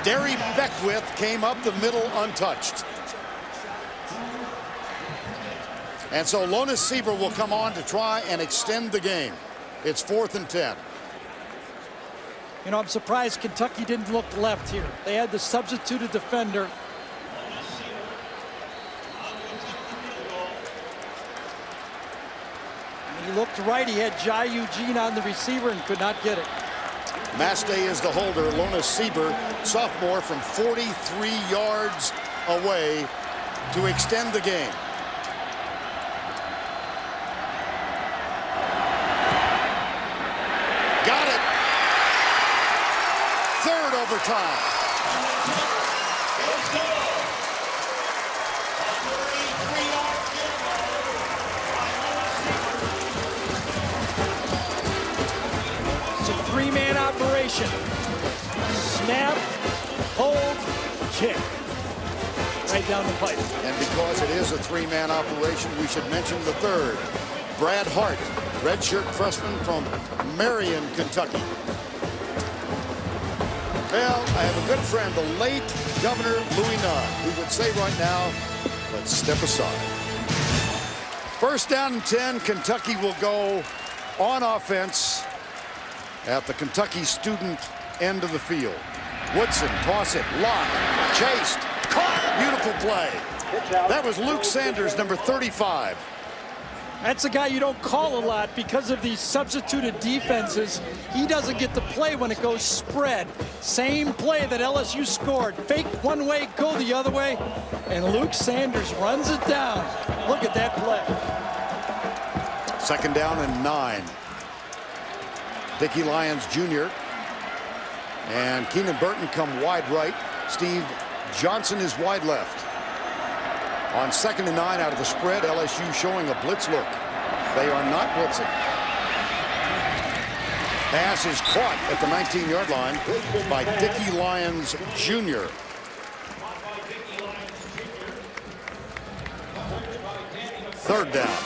Derry Beckwith came up the middle untouched. And so Lonis Sieber will come on to try and extend the game. It's 4th and 10. You know, I'm surprised Kentucky didn't look left here. They had the substituted defender. He looked right. He had Jai Eugene on the receiver and could not get it. Mastay is the holder. Lonis Sieber, sophomore, from 43 yards away to extend the game. Got it. 3rd overtime. It's a 3-man operation. Snap, hold, kick. Right down the pipe. And because it is a 3-man operation, we should mention the 3rd. Brad Hart, redshirt freshman from Marion, Kentucky. Well, I have a good friend, the late Governor Louis Nunn, who would say right now, let's step aside. 1st down and 10. Kentucky will go on offense at the Kentucky student end of the field. Woodson, toss it, Locke, chased, caught, beautiful play. That was Luke Sanders, number 35. That's a guy you don't call a lot because of these substituted defenses. He doesn't get to play when it goes spread. Same play that LSU scored. Fake one way, go the other way. And Luke Sanders runs it down. Look at that play. 2nd down and 9. Dickie Lyons Jr. and Keenan Burton come wide right. Steve Johnson is wide left. On 2nd and 9 out of the spread, LSU showing a blitz look. They are not blitzing. Pass is caught at the 19-yard line by Dickie Lyons Jr. Third down.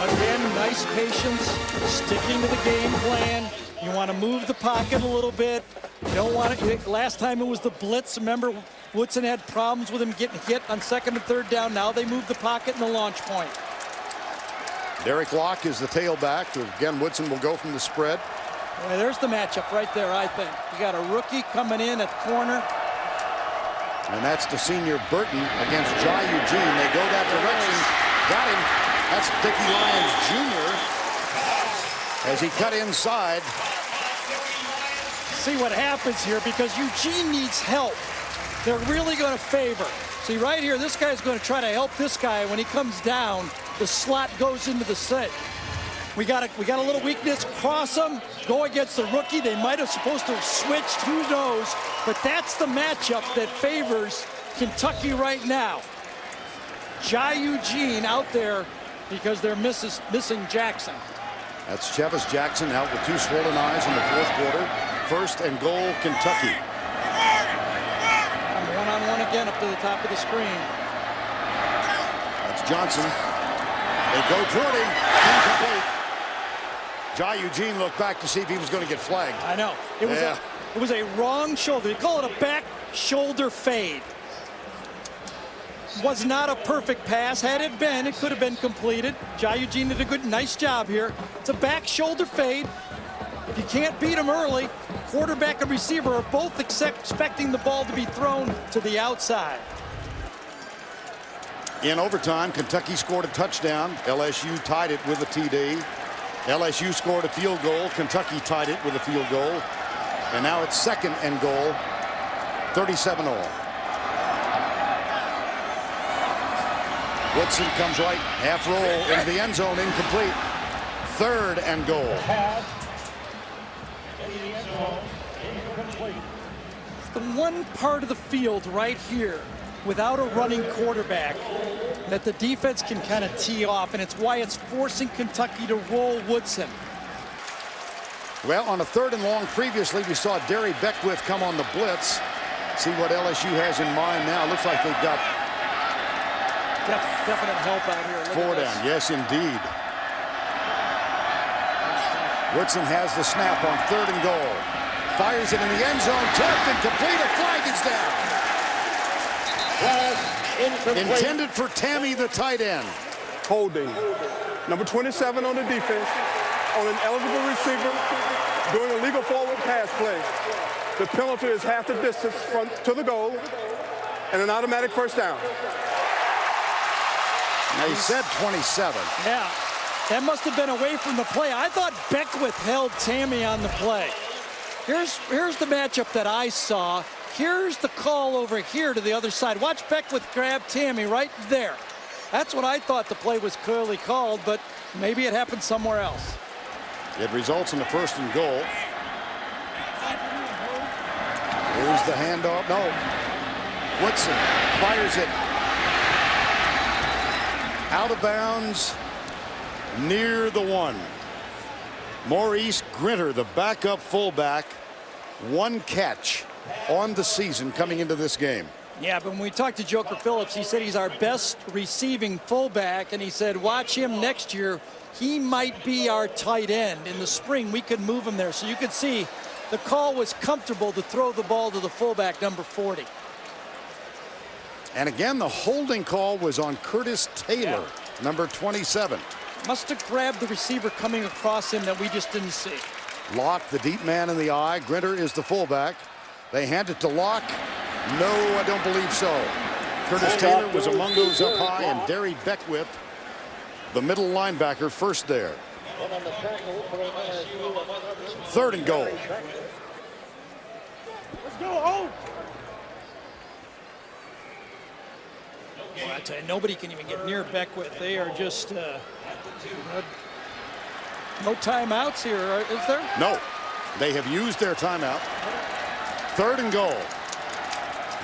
Again, nice patience, sticking to the game plan. You want to move the pocket a little bit. You don't want to. Last time it was the blitz. Remember, Woodson had problems with him getting hit on 2nd and 3rd down. Now they move the pocket and the launch point. Derek Locke is the tailback. Again, Woodson will go from the spread. Yeah, there's the matchup right there, I think. You got a rookie coming in at corner. And that's the senior Burton against Jai Eugene. They go that direction. Got him. That's Dickie Lyons Jr. as he cut inside. See what happens here because Eugene needs help. They're really going to favor. See right here, this guy's going to try to help this guy. When he comes down, the slot goes into the set. We got a little weakness. Cross them, go against the rookie. They might have supposed to have switched, who knows? But that's the matchup that favors Kentucky right now. Jai Eugene out there because they're missing Jackson. That's Chevis Jackson out with 2 swollen eyes in the 4th quarter. 1st and goal, Kentucky. One-on-one again up to the top of the screen. That's Johnson. They go toward him. Incomplete. Jai Eugene looked back to see if he was going to get flagged. I know. It was a wrong shoulder. They call it a back shoulder fade. was not a perfect pass. Had it been, it could have been completed. Jai Eugene did a nice job here. It's a back shoulder fade. If you can't beat him early, quarterback and receiver are both expecting the ball to be thrown to the outside. In overtime, Kentucky scored a touchdown. LSU tied it with a TD. LSU scored a field goal. Kentucky tied it with a field goal. And now it's 2nd and goal. 37 all. Woodson comes right, half roll into the end zone, incomplete. 3rd and goal. It's the one part of the field right here without a running quarterback that the defense can kind of tee off, and it's why it's forcing Kentucky to roll Woodson. Well, on a 3rd and long previously, we saw Derry Beckwith come on the blitz. See what LSU has in mind now. Looks like they've got definite help out here. Look 4 down. Yes, indeed. Woodson has the snap on 3rd and goal. Fires it in the end zone. Tipped and complete. A flag is down. Intended for Tammy, the tight end. Holding. Number 27 on the defense, on an eligible receiver, doing a legal forward pass play. The penalty is half the distance to the goal, and an automatic first down. Now, he said 27. Yeah, that must have been away from the play. I thought Beckwith held Tammy on the play. Here's the matchup that I saw. Here's the call over here to the other side. Watch Beckwith grab Tammy right there. That's what I thought the play was clearly called, but maybe it happened somewhere else. It results in the 1st and goal. Here's the handoff. No. Woodson fires it out of bounds near the 1. Maurice Grinter, the backup fullback, 1 catch on the season coming into this game. Yeah, but when we talked to Joker Phillips, he said he's our best receiving fullback, and he said watch him next year. He might be our tight end. In the spring, we could move him there. So you could see the call was comfortable to throw the ball to the fullback, number 40. And again, the holding call was on Curtis Taylor, number 27. Must have grabbed the receiver coming across him that we just didn't see. Locke, the deep man in the eye. Grinter is the fullback. They hand it to Locke. No, I don't believe so. Curtis Taylor was among those up high, and Derry Beckwith, the middle linebacker, first there. 3rd and goal. Let's go. Well, I tell you, nobody can even get near Beckwith. They are just no timeouts here, is there? No, they have used their timeout. 3rd and goal.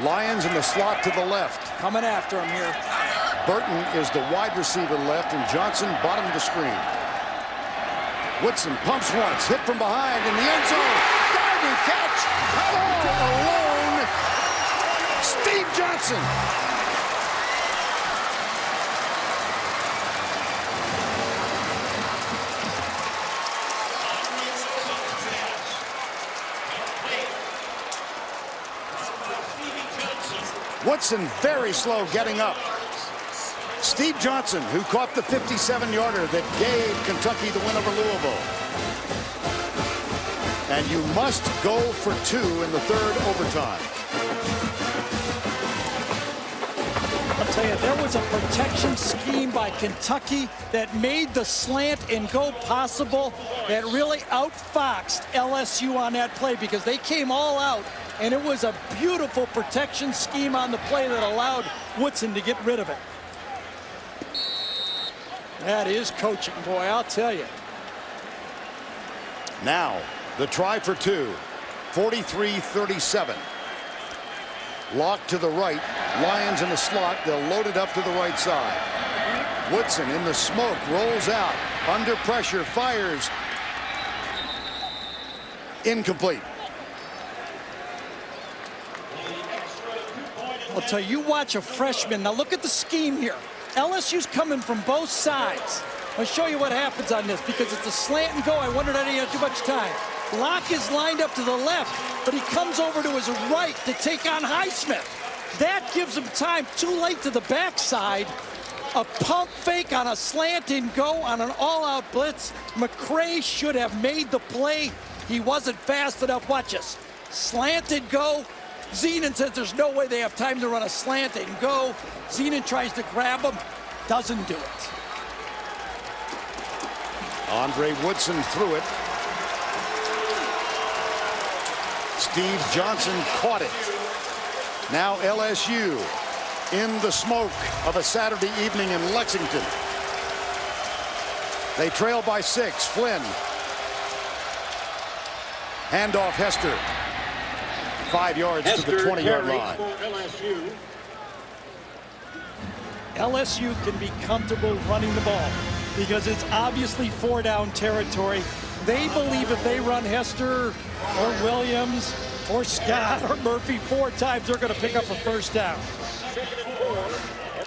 Lions in the slot to the left. Coming after him here. Burton is the wide receiver left, and Johnson bottom of the screen. Woodson pumps once, hit from behind in the end zone. Diving catch, all alone. Steve Johnson. Woodson very slow getting up. Steve Johnson, who caught the 57-yarder that gave Kentucky the win over Louisville. And you must go for 2 in the 3rd overtime. I'll tell you, there was a protection scheme by Kentucky that made the slant and go possible, that really outfoxed LSU on that play, because they came all out, and it was a beautiful protection scheme on the play that allowed Woodson to get rid of it. That is coaching, boy, I'll tell you. Now, the try for 2. 43-37. Locke to the right. Lions in the slot. They'll load it up to the right side. Woodson in the smoke, rolls out. Under pressure, fires. Incomplete. I'll tell you, watch a freshman. Now look at the scheme here. LSU's coming from both sides. I'll show you what happens on this, because it's a slant and go. I wondered I didn't have too much time. Locke is lined up to the left, but he comes over to his right to take on Highsmith. That gives them time. Too late to the backside. A pump fake on a slant and go on an all-out blitz. McCray should have made the play. He wasn't fast enough. Watch this. Slant and go. Zenon says there's no way they have time to run a slant and go. Zenon tries to grab him. Doesn't do it. Andre Woodson threw it. Steve Johnson caught it. Now LSU in the smoke of a Saturday evening in Lexington. They trail by 6. Flynn. Handoff Hester. 5 yards to the 20-yard line. LSU can be comfortable running the ball because it's obviously 4-down territory. They believe if they run Hester or Williams or Scott or Murphy 4 times, they're going to pick up a first down.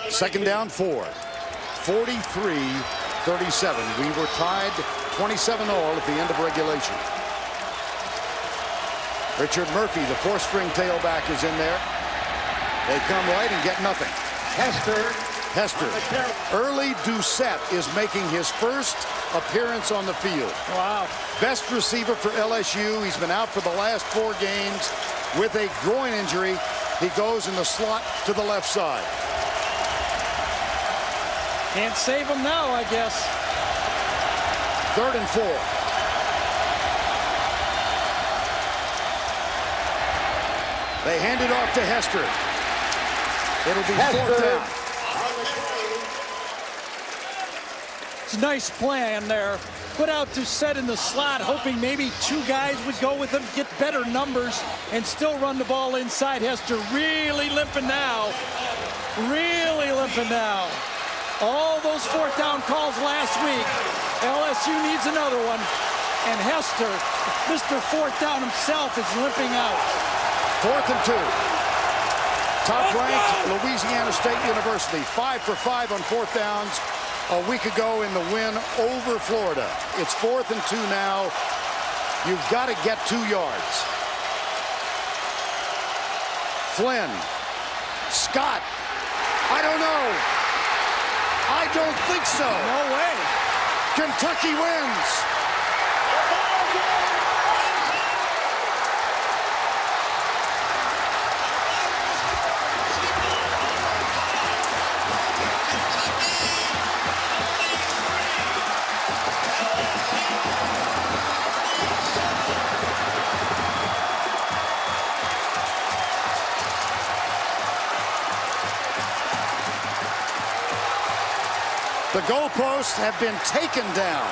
2nd down 4. 43-37. We were tied 27-all at the end of regulation. Richard Murphy, the 4th-string tailback, is in there. They come right and get nothing. Hester. Early Doucette is making his first appearance on the field. Wow. Best receiver for LSU. He's been out for the last 4 games with a groin injury. He goes in the slot to the left side. Can't save him now, I guess. 3rd and 4. They hand it off to Hester. It'll be 4th down. It's a nice plan there. Put out Doucette in the slot, hoping maybe 2 guys would go with him, get better numbers, and still run the ball inside. Hester really limping now. Really limping now. All those 4th down calls last week. LSU needs another one. And Hester, Mr. 4th down himself, is limping out. 4th and 2. Top-ranked Louisiana State University, 5 for 5 on 4th downs a week ago in the win over Florida. It's 4th and 2 now. You've got to get 2 yards. Flynn. Scott. I don't know. I don't think so. No way. Kentucky wins. The goalposts have been taken down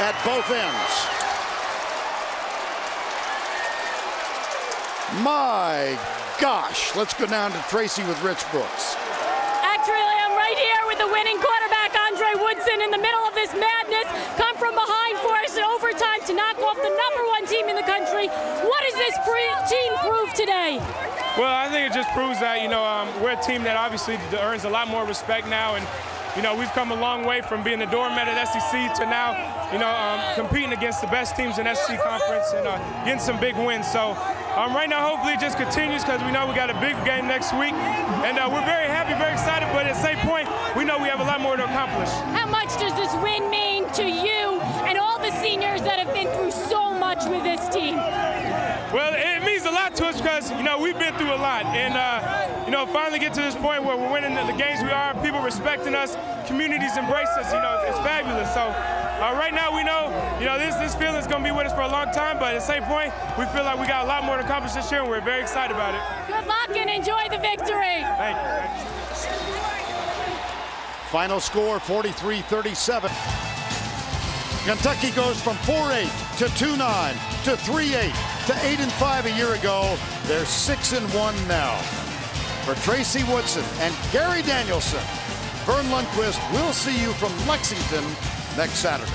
at both ends. My gosh. Let's go down to Tracy with Rich Brooks. Actually, I'm right here with the winning quarterback, Andre Woodson, in the middle of this madness. Come from behind for us in overtime to knock off the #1 team in the country. What does this team prove today? Well, I think it just proves that, we're a team that obviously earns a lot more respect now. And we've come a long way from being the doormat at SEC to now, competing against the best teams in SEC conference and getting some big wins. So right now, hopefully it just continues because we know we got a big game next week. And we're very happy, very excited. But at the same point, we know we have a lot more to accomplish. How much does this win mean to you and all the seniors that have been through so much with this team? Well, it means a lot to us because, we've been through a lot. And, finally get to this point where we're winning the games we are, people respecting us, communities embrace us, it's fabulous. So right now we know, this feeling is going to be with us for a long time, but at the same point, we feel like we got a lot more to accomplish this year, and we're very excited about it. Good luck and enjoy the victory. Thank you. Final score, 43-37. Kentucky goes from 4-8 to 2-9 to 3-8 to 8-5 a year ago. They're 6-1 now. For Tracy Woodson and Gary Danielson, Vern Lundquist, we'll see you from Lexington next Saturday.